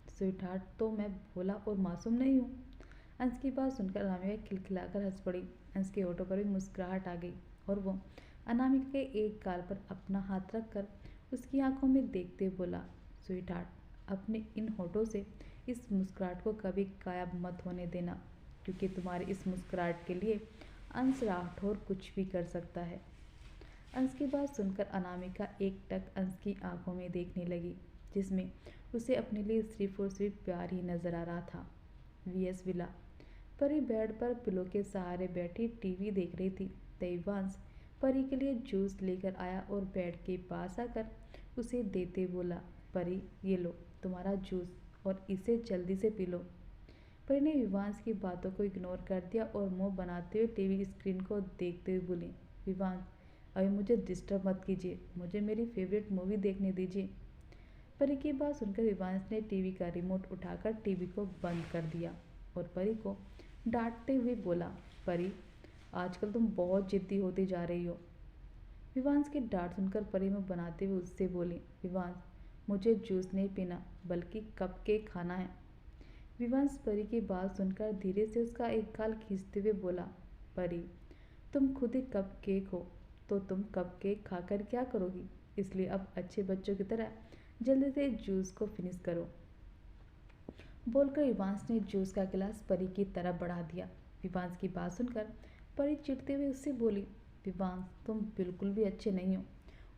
स्वीट हार्ट, तो मैं भोला और मासूम नहीं हूँ। अंश की बात सुनकर अनामिका खिलखिलाकर हंस पड़ी। अंश के होठों पर भी मुस्कुराहट आ गई और वो अनामिका के एक गाल पर अपना हाथ रखकर उसकी आंखों में देखते बोला, स्वीट हार्ट, अपने इन होठों से इस मुस्कुराहट को कभी गायब मत होने देना, क्योंकि तुम्हारी इस मुस्कुराहट के लिए अंश राठौर कुछ भी कर सकता है। अंश की बात सुनकर अनामिका एक टक अंश की आंखों में देखने लगी, जिसमें उसे अपने लिए सिर्फ और सिर्फ प्यार ही नजर आ रहा था। VS villa. परी बेड पर पिलो के सहारे बैठी टीवी देख रही थी। देवांश परी के लिए जूस लेकर आया और बेड के पास आकर उसे देते बोला, परी ये लो तुम्हारा जूस और इसे जल्दी से पी लो। परी ने विवांश की बातों को इग्नोर कर दिया और मुंह बनाते हुए टीवी स्क्रीन को देखते हुए बोली, विवांश अभी मुझे डिस्टर्ब मत कीजिए, मुझे मेरी फेवरेट मूवी देखने दीजिए। परी की बात सुनकर विवांश ने टीवी का रिमोट उठाकर टीवी को बंद कर दिया और परी को डांटते हुए बोला, परी आजकल तुम बहुत जिद्दी होती जा रही हो। विवांश की डांट सुनकर परी मुंह बनाते हुए उससे बोली, विवांश मुझे जूस नहीं पीना बल्कि कप केक खाना है। विवांश परी की बात सुनकर धीरे से उसका एक गाल खींचते हुए बोला, परी तुम खुद ही कप केक हो तो तुम कप केक खाकर क्या करोगी, इसलिए अब अच्छे बच्चों की तरह जल्दी से जूस को फिनिश करो। बोलकर विवांश ने जूस का गिलास परी की तरफ बढ़ा दिया। विवांश की बात सुनकर परी चिढ़ते हुए उससे बोली, विवांश तुम बिल्कुल भी अच्छे नहीं हो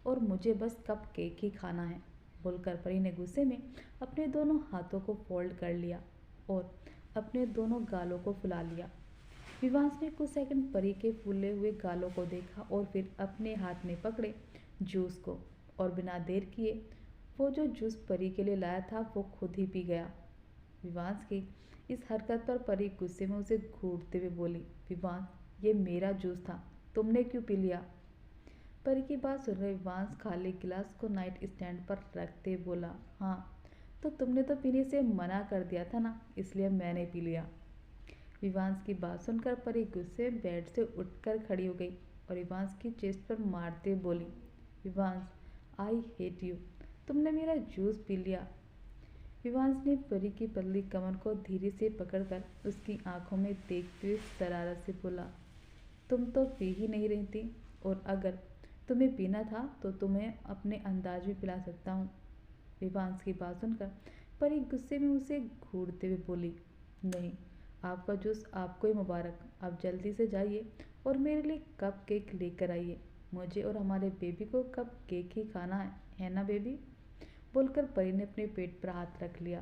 और मुझे बस कप केक ही खाना है। बोलकर परी ने गुस्से में अपने दोनों हाथों को फोल्ड कर लिया और अपने दोनों गालों को फुला लिया। विवांश ने कुछ सेकंड परी के फूले हुए गालों को देखा और फिर अपने हाथ में पकड़े जूस को और बिना देर किए वो जो जूस परी के लिए लाया था वो खुद ही पी गया। विवांश की इस हरकत पर परी गुस्से में उसे घूरते हुए बोली, विवांश ये मेरा जूस था, तुमने क्यों पी लिया। परी की बात सुन रहे विवांश खाली गिलास को नाइट स्टैंड पर रखते बोला, हाँ तो तुमने तो पीने से मना कर दिया था ना, इसलिए मैंने पी लिया। विवांश की बात सुनकर परी गुस्से में बेड से उठकर खड़ी हो गई और विवांश की चेस्ट पर मारते बोली, विवांश आई हेट यू, तुमने मेरा जूस पी लिया। विवांश ने परी की पतली कमर को धीरे से पकड़कर उसकी आंखों में देखते हुए शरारत से बोला, तुम तो पी ही नहीं रही थी और अगर तुम्हें पीना था तो तुम्हें अपने अंदाज में पिला सकता हूँ। विवांश की बात सुनकर परी गुस्से में उसे घूरते हुए बोली, नहीं आपका जूस आपको ही मुबारक, आप जल्दी से जाइए और मेरे लिए कप केक लेकर आइए, मुझे और हमारे बेबी को कप केक ही खाना है ना बेबी। बोलकर परी ने अपने पेट पर हाथ रख लिया।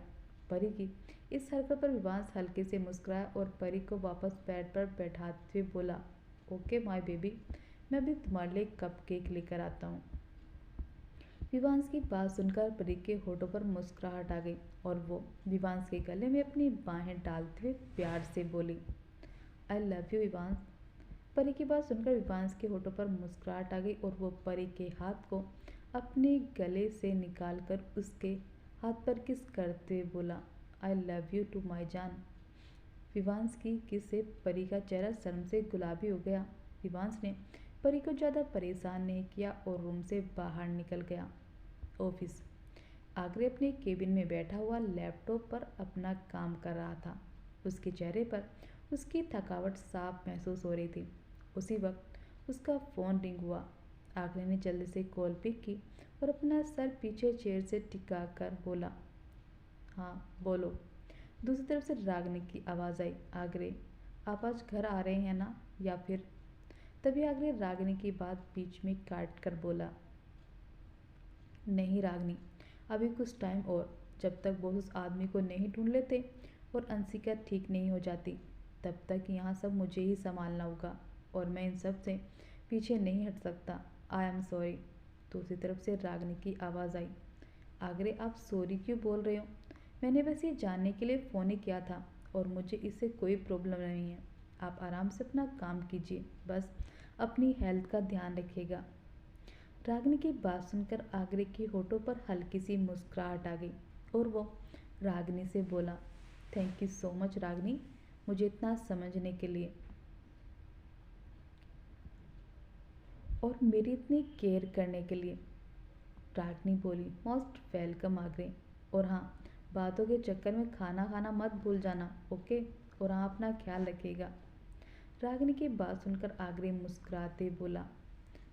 परी की इस हरकत पर विवांश हल्के से मुस्कुराया और परी को वापस बेड पर बैठाते हुए बोला, ओके माय बेबी, मैं भी तुम्हारे लिए कप केक लेकर आता हूँ। विवांश की बात सुनकर परी के होठों पर मुस्कुराहट आ गई और वो विवांश के गले में अपनी बाहें डालते हुए प्यार से बोली, आई लव यू विवांश। परी की बात सुनकर विवांश के होठों पर मुस्कुराहट आ गई और वो परी के हाथ को अपने गले से निकालकर उसके हाथ पर किस करते हुए बोला, I love you too my जान। विवांश की किस से परी का चेहरा शर्म से गुलाबी हो गया। विवांश ने परी को ज़्यादा परेशान नहीं किया और रूम से बाहर निकल गया। ऑफिस। आगरे अपने केबिन में बैठा हुआ लैपटॉप पर अपना काम कर रहा था। उसके चेहरे पर उसकी थकावट साफ महसूस हो रही थी। उसी वक्त उसका फ़ोन रिंग हुआ। आगरे ने जल्दी से कॉल पिक की और अपना सर पीछे चेयर से टिका कर बोला, हाँ बोलो। दूसरी तरफ से रागनी की आवाज़ आई, आगरे आप आज घर आ रहे हैं ना, या फिर। तभी आगरे रागनी की बात बीच में काट कर बोला, नहीं रागनी, अभी कुछ टाइम और, जब तक बॉस उस आदमी को नहीं ढूंढ लेते और अंशिका ठीक नहीं हो जाती तब तक यहाँ सब मुझे ही संभालना होगा और मैं इन सब से पीछे नहीं हट सकता। I am sorry. दूसरी तरफ से रागनी की आवाज़ आई, आगरे आप सॉरी क्यों बोल रहे हो, मैंने बस ये जानने के लिए फ़ोन ही किया था और मुझे इससे कोई प्रॉब्लम नहीं है। आप आराम से अपना काम कीजिए, बस अपनी हेल्थ का ध्यान रखिएगा। रागनी की बात सुनकर आगरे के होठों पर हल्की सी मुस्कुराहट आ गई और वो रागनी से बोला, थैंक यू सो मच रागनी, मुझे इतना समझने के लिए और मेरी इतनी केयर करने के लिए। रागनी बोली, मोस्ट वेलकम आगरे, और हाँ बातों के चक्कर में खाना खाना मत भूल जाना, ओके, और हाँ अपना ख्याल रखिएगा। रागनी की बात सुनकर आगरे मुस्कुराते बोला,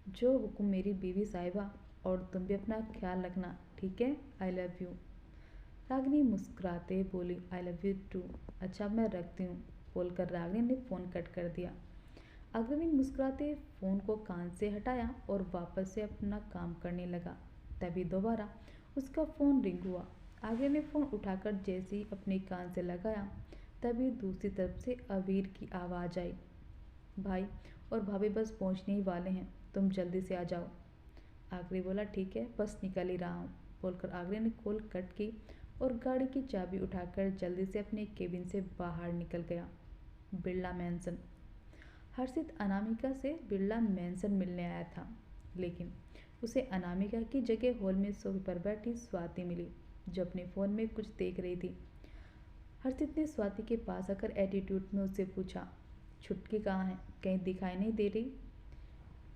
जो हुक्म मेरी बीवी साहिबा, और तुम भी अपना ख्याल रखना, ठीक है, आई लव यू। रागनी मुस्कुराते बोली, आई लव यू टू, अच्छा मैं रखती हूँ। बोलकर रागनी ने फ़ोन कट कर दिया। अग्रणी मुस्कुराते फ़ोन को कान से हटाया और वापस से अपना काम करने लगा। तभी दोबारा उसका फ़ोन रिंग हुआ। आगे ने फ़ोन उठाकर जैसे ही अपने कान से लगाया तभी दूसरी तरफ से अबीर की आवाज़ आई। भाई और भाभी बस पहुंचने ही वाले हैं, तुम जल्दी से आ जाओ। आगरे बोला ठीक है, बस निकल ही रहा हूँ बोलकर आगरे ने कॉल कट की और गाड़ी की चाबी उठाकर जल्दी से अपने केबिन से बाहर निकल गया। बिरला मैंसन। हर्षित अनामिका से बिरला मैंसन मिलने आया था, लेकिन उसे अनामिका की जगह हॉल में सोफे पर बैठी स्वाति मिली, जो अपने फ़ोन में कुछ देख रही थी। हर्षित ने स्वाति के पास आकर एटीट्यूड में उससे पूछा, छुटकी कहाँ है, कहीं दिखाई नहीं दे रही।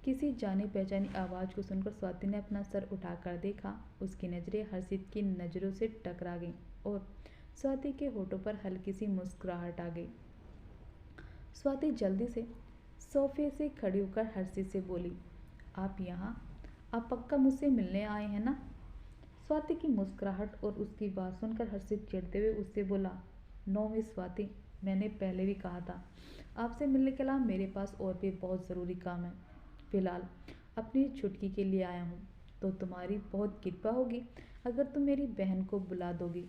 किसी जानी पहचानी आवाज़ को सुनकर स्वाति ने अपना सर उठाकर देखा। उसकी नज़रें हर्षित की नज़रों से टकरा गईं और स्वाति के होठों पर हल्की सी मुस्कुराहट आ गई। स्वाति जल्दी से सोफे से खड़ी होकर हर्षित से बोली, आप यहाँ? आप पक्का मुझसे मिलने आए हैं ना? स्वाति की मुस्कुराहट और उसकी बात सुनकर हर्षित चिढ़ते हुए उससे बोला, नो मिस स्वाति, मैंने पहले भी कहा था आपसे मिलने के अलावा मेरे पास और भी बहुत ज़रूरी काम है। फिलहाल अपनी छुटकी के लिए आया हूँ, तो तुम्हारी बहुत कृपा होगी अगर तुम मेरी बहन को बुला दोगी।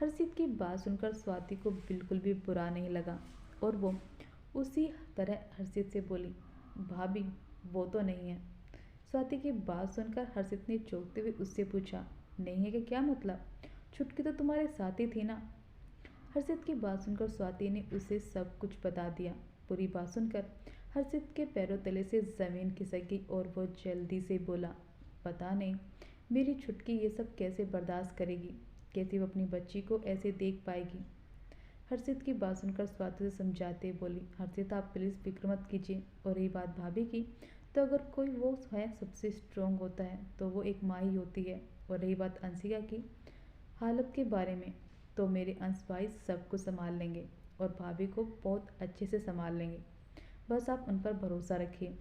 हर्षित की बात सुनकर स्वाति को बिल्कुल भी बुरा नहीं लगा और वो उसी तरह हर्षित से बोली, भाभी वो तो नहीं है। स्वाति की बात सुनकर हर्षित ने चौंकते हुए उससे पूछा, नहीं है कि क्या मतलब? छुटकी तो तुम्हारे साथ ही थी ना? हर्षित की बात सुनकर स्वाति ने उसे सब कुछ बता दिया। पूरी बात सुनकर हर्षित के पैरों तले से ज़मीन खिसक गई और वो जल्दी से बोला, पता नहीं मेरी छुटकी ये सब कैसे बर्दाश्त करेगी, कैसे वो अपनी बच्ची को ऐसे देख पाएगी। हर्षित की बात सुनकर स्वाति से समझाते बोली, हर्षित आप प्लीज़ फिक्र मत कीजिए, और रही बात भाभी की, तो अगर कोई वो है सबसे स्ट्रोंग होता है तो वो एक माँ ही होती है। और रही बात अंशिका की हालत के बारे में, तो मेरे अंश भाई सब कुछ संभाल लेंगे और भाभी को बहुत अच्छे से संभाल लेंगे, बस आप उन पर भरोसा रखिए।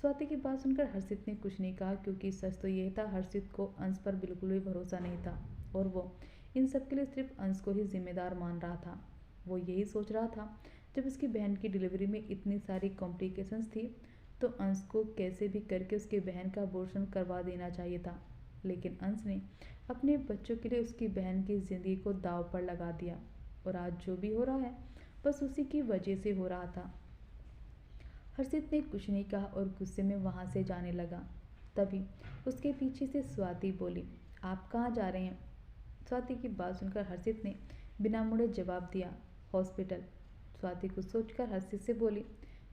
स्वाति की बात सुनकर हर्षित ने कुछ नहीं कहा, क्योंकि सच तो यह था हर्षित को अंश पर बिल्कुल भी भरोसा नहीं था और वो इन सब के लिए सिर्फ अंश को ही जिम्मेदार मान रहा था। वो यही सोच रहा था, जब उसकी बहन की डिलीवरी में इतनी सारी कॉम्प्लिकेशंस थी तो अंश को कैसे भी करके उसकी बहन का अबॉर्शन करवा देना चाहिए था, लेकिन अंश ने अपने बच्चों के लिए उसकी बहन की ज़िंदगी को दांव पर लगा दिया और आज जो भी हो रहा है बस उसी की वजह से हो रहा था। हर्षित ने कुछ नहीं कहा और गुस्से में वहाँ से जाने लगा। तभी उसके पीछे से स्वाति बोली, आप कहाँ जा रहे हैं? स्वाति की बात सुनकर हर्षित ने बिना मुड़े जवाब दिया, हॉस्पिटल। स्वाति कुछ सोचकर हर्षित से बोली,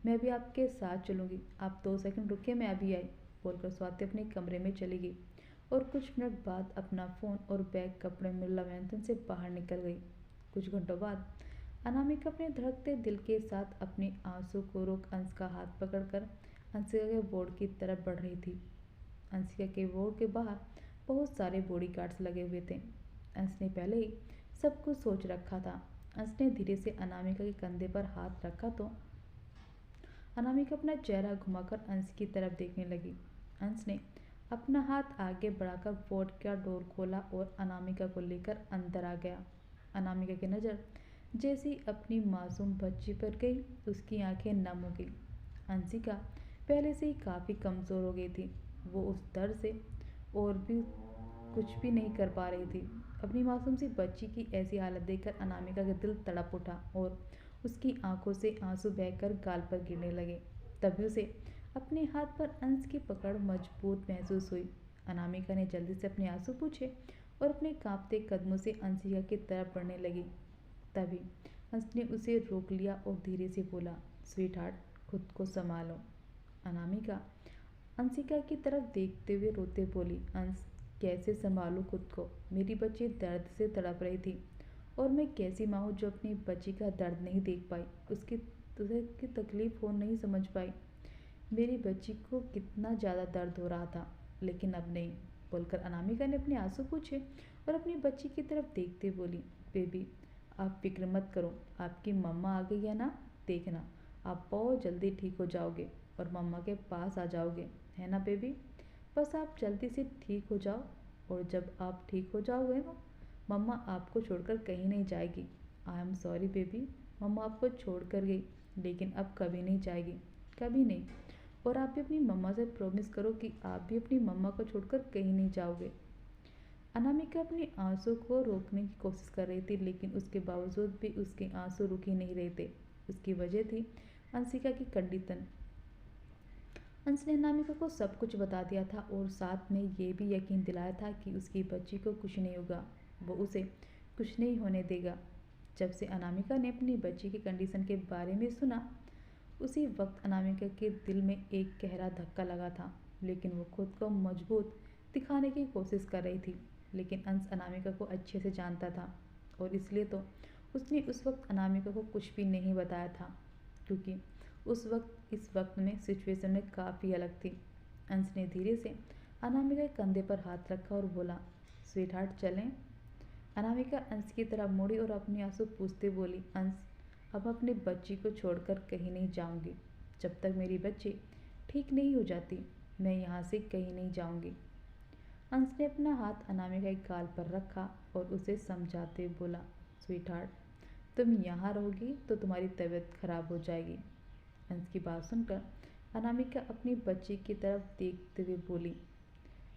मैं भी आपके साथ चलूँगी, आप 2 सेकंड रुकिए, मैं अभी आई। बोलकर स्वाति अपने कमरे में चली गई और कुछ मिनट बाद अपना फ़ोन और बैग कपड़े में लवेंथन से बाहर निकल गई। कुछ घंटों बाद अनामिका अपने धड़कते दिल के साथ अपने आंसू को रोक अंश का हाथ पकड़कर अंशिका के वार्ड की तरफ बढ़ रही थी। अंशिका के वार्ड के बाहर बहुत सारे बॉडीगार्ड्स लगे हुए थे। अंश ने पहले ही सब कुछ सोच रखा था। अंश ने धीरे से अनामिका के कंधे पर हाथ रखा तो अनामिका अपना चेहरा घुमाकर अंश की तरफ देखने लगी। अंश ने अपना हाथ आगे बढ़ाकर वार्ड का डोर खोला और अनामिका को लेकर अंदर आ गया। अनामिका की नज़र जैसी अपनी मासूम बच्ची पर गई, उसकी आंखें नम हो गई। अंशिका पहले से ही काफ़ी कमज़ोर हो गई थी। वो उस दर्द से और भी कुछ भी नहीं कर पा रही थी। अपनी मासूम सी बच्ची की ऐसी हालत देखकर अनामिका का दिल तड़प उठा और उसकी आंखों से आंसू बहकर गाल पर गिरने लगे। तभी उसे अपने हाथ पर अंश की पकड़ मजबूत महसूस हुई। अनामिका ने जल्दी से अपने आंसू पूछे और अपने कांपते कदमों से अंशिका की तरफ बढ़ने लगी। तभी अंश ने उसे रोक लिया और धीरे से बोला, स्वीट हार्ट, खुद को संभालो। अनामिका अंशिका की तरफ देखते हुए रोते बोली, अंश कैसे संभालूं खुद को? मेरी बच्ची दर्द से तड़प रही थी और मैं कैसी माँ हूँ जो अपनी बच्ची का दर्द नहीं देख पाई, उसकी तकलीफ हो नहीं समझ पाई। मेरी बच्ची को कितना ज़्यादा दर्द हो रहा था, लेकिन अब नहीं। बोलकर अनामिका ने अपने आंसू पूछे और अपनी बच्ची की तरफ देखते बोली, बेबी आप फिक्र मत करो, आपकी मम्मा आ गई है ना, देखना आप बहुत जल्दी ठीक हो जाओगे और मम्मा के पास आ जाओगे, है ना बेबी? बस आप जल्दी से ठीक हो जाओ और जब आप ठीक हो जाओगे ना, मम्मा आपको छोड़कर कहीं नहीं जाएगी। आई एम सॉरी बेबी, मम्मा आपको छोड़कर गई, लेकिन अब कभी नहीं जाएगी, कभी नहीं। और आप भी अपनी मम्मा से प्रॉमिस करो कि आप भी अपनी मम्मा को छोड़कर कहीं नहीं जाओगे। अनामिका अपने आंसू को रोकने की कोशिश कर रही थी, लेकिन उसके बावजूद भी उसके आंसू रुक ही नहीं रहे थे। उसकी वजह थी अंशिका की कंडीशन। अंश ने अनामिका को सब कुछ बता दिया था और साथ में ये भी यकीन दिलाया था कि उसकी बच्ची को कुछ नहीं होगा, वो उसे कुछ नहीं होने देगा। जब से अनामिका ने अपनी बच्ची की कंडीशन के बारे में सुना, उसी वक्त अनामिका के दिल में एक गहरा धक्का लगा था, लेकिन वो खुद को मजबूत दिखाने की कोशिश कर रही थी। लेकिन अंश अनामिका को अच्छे से जानता था और इसलिए तो उसने उस वक्त अनामिका को कुछ भी नहीं बताया था, क्योंकि उस वक्त इस वक्त में सिचुएशन में काफ़ी अलग थी। अंश ने धीरे से अनामिका के कंधे पर हाथ रखा और बोला, स्वीट हार्ट चलें। अनामिका अंश की तरफ मुड़ी और अपने आंसू पूछते बोली, अंश अब अपनी बच्ची को छोड़कर कहीं नहीं जाऊंगी। जब तक मेरी बच्ची ठीक नहीं हो जाती, मैं यहाँ से कहीं नहीं जाऊंगी। अंश ने अपना हाथ अनामिका के गाल पर रखा और उसे समझाते बोला, स्वीट हार्ट तुम यहाँ रहोगी तो तुम्हारी तबीयत खराब हो जाएगी। अंश की बात सुनकर अनामिका अपनी बच्ची की तरफ देखते हुए बोली,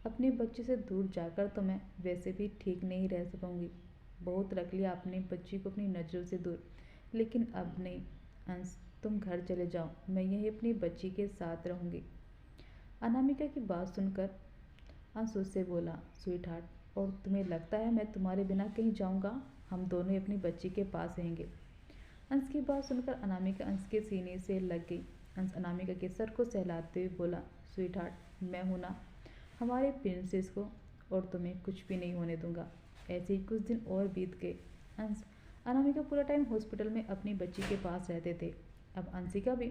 अपने बच्चे से दूर जाकर तो मैं वैसे भी ठीक नहीं रह सकूंगी। बहुत रख लिया आपने बच्ची को अपनी नज़रों से दूर, लेकिन अब नहीं। अंश तुम घर चले जाओ, मैं यहीं अपनी बच्ची के साथ रहूंगी। अनामिका की बात सुनकर अंश उससे बोला, स्वीट हार्ट और तुम्हें लगता है मैं तुम्हारे बिना कहीं जाऊंगा? हम दोनों ही अपनी बच्ची के पास रहेंगे। अंश की बात सुनकर अनामिका अंश के सीने से लग गई। अंश अनामिका के सर को सहलाते हुए बोला, स्वीट हार्ट मैं हूं ना, हमारे प्रिंसेस को और तुम्हें कुछ भी नहीं होने दूंगा। ऐसे ही कुछ दिन और बीत गए। अंश अनामिका पूरा टाइम हॉस्पिटल में अपनी बच्ची के पास रहते थे। अब अंशिका भी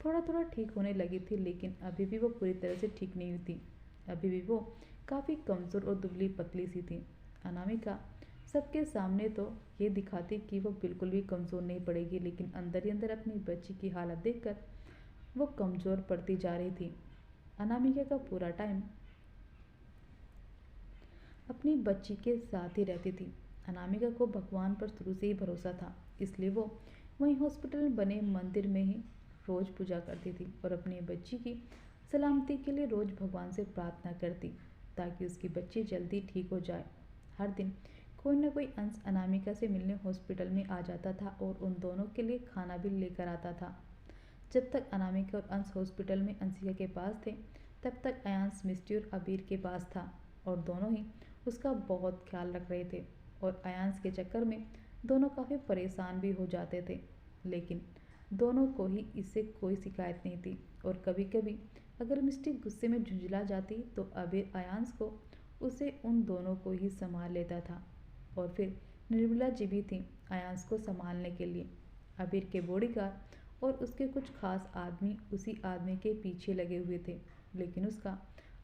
थोड़ा थोड़ा ठीक होने लगी थी, लेकिन अभी भी वो पूरी तरह से ठीक नहीं हुई थी। अभी भी वो काफ़ी कमज़ोर और दुबली पतली सी थी। अनामिका सबके सामने तो ये दिखाती कि वो बिल्कुल भी कमज़ोर नहीं पड़ेगी, लेकिन अंदर ही अंदर अपनी बच्ची की हालत देखकर वो कमज़ोर पड़ती जा रही थी। अनामिका का पूरा टाइम अपनी बच्ची के साथ ही रहती थी। अनामिका को भगवान पर शुरू से ही भरोसा था, इसलिए वो वहीं हॉस्पिटल में बने मंदिर में ही रोज़ पूजा करती थी और अपनी बच्ची की सलामती के लिए रोज़ भगवान से प्रार्थना करती ताकि उसकी बच्ची जल्दी ठीक हो जाए। हर दिन कोई ना कोई अंश अनामिका से मिलने हॉस्पिटल में आ जाता था और उन दोनों के लिए खाना भी लेकर आता था। जब तक अनामिका और अंश हॉस्पिटल में अंशिका के पास थे, तब तक अयांश मिस्टी और अबीर के पास था और दोनों ही उसका बहुत ख्याल रख रहे थे। और अयांश के चक्कर में दोनों काफ़ी परेशान भी हो जाते थे, लेकिन दोनों को ही इससे कोई शिकायत नहीं थी। और कभी कभी अगर मिस्टी गुस्से में झुंझला जाती तो अबीर अयांश को उसे उन दोनों को ही संभाल लेता था। और फिर निर्मला जी भी थी अयांश को संभालने के लिए। अबीर के बॉडीगार्ड और उसके कुछ खास आदमी उसी आदमी के पीछे लगे हुए थे, लेकिन उसका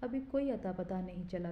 अभी कोई अता पता नहीं चला।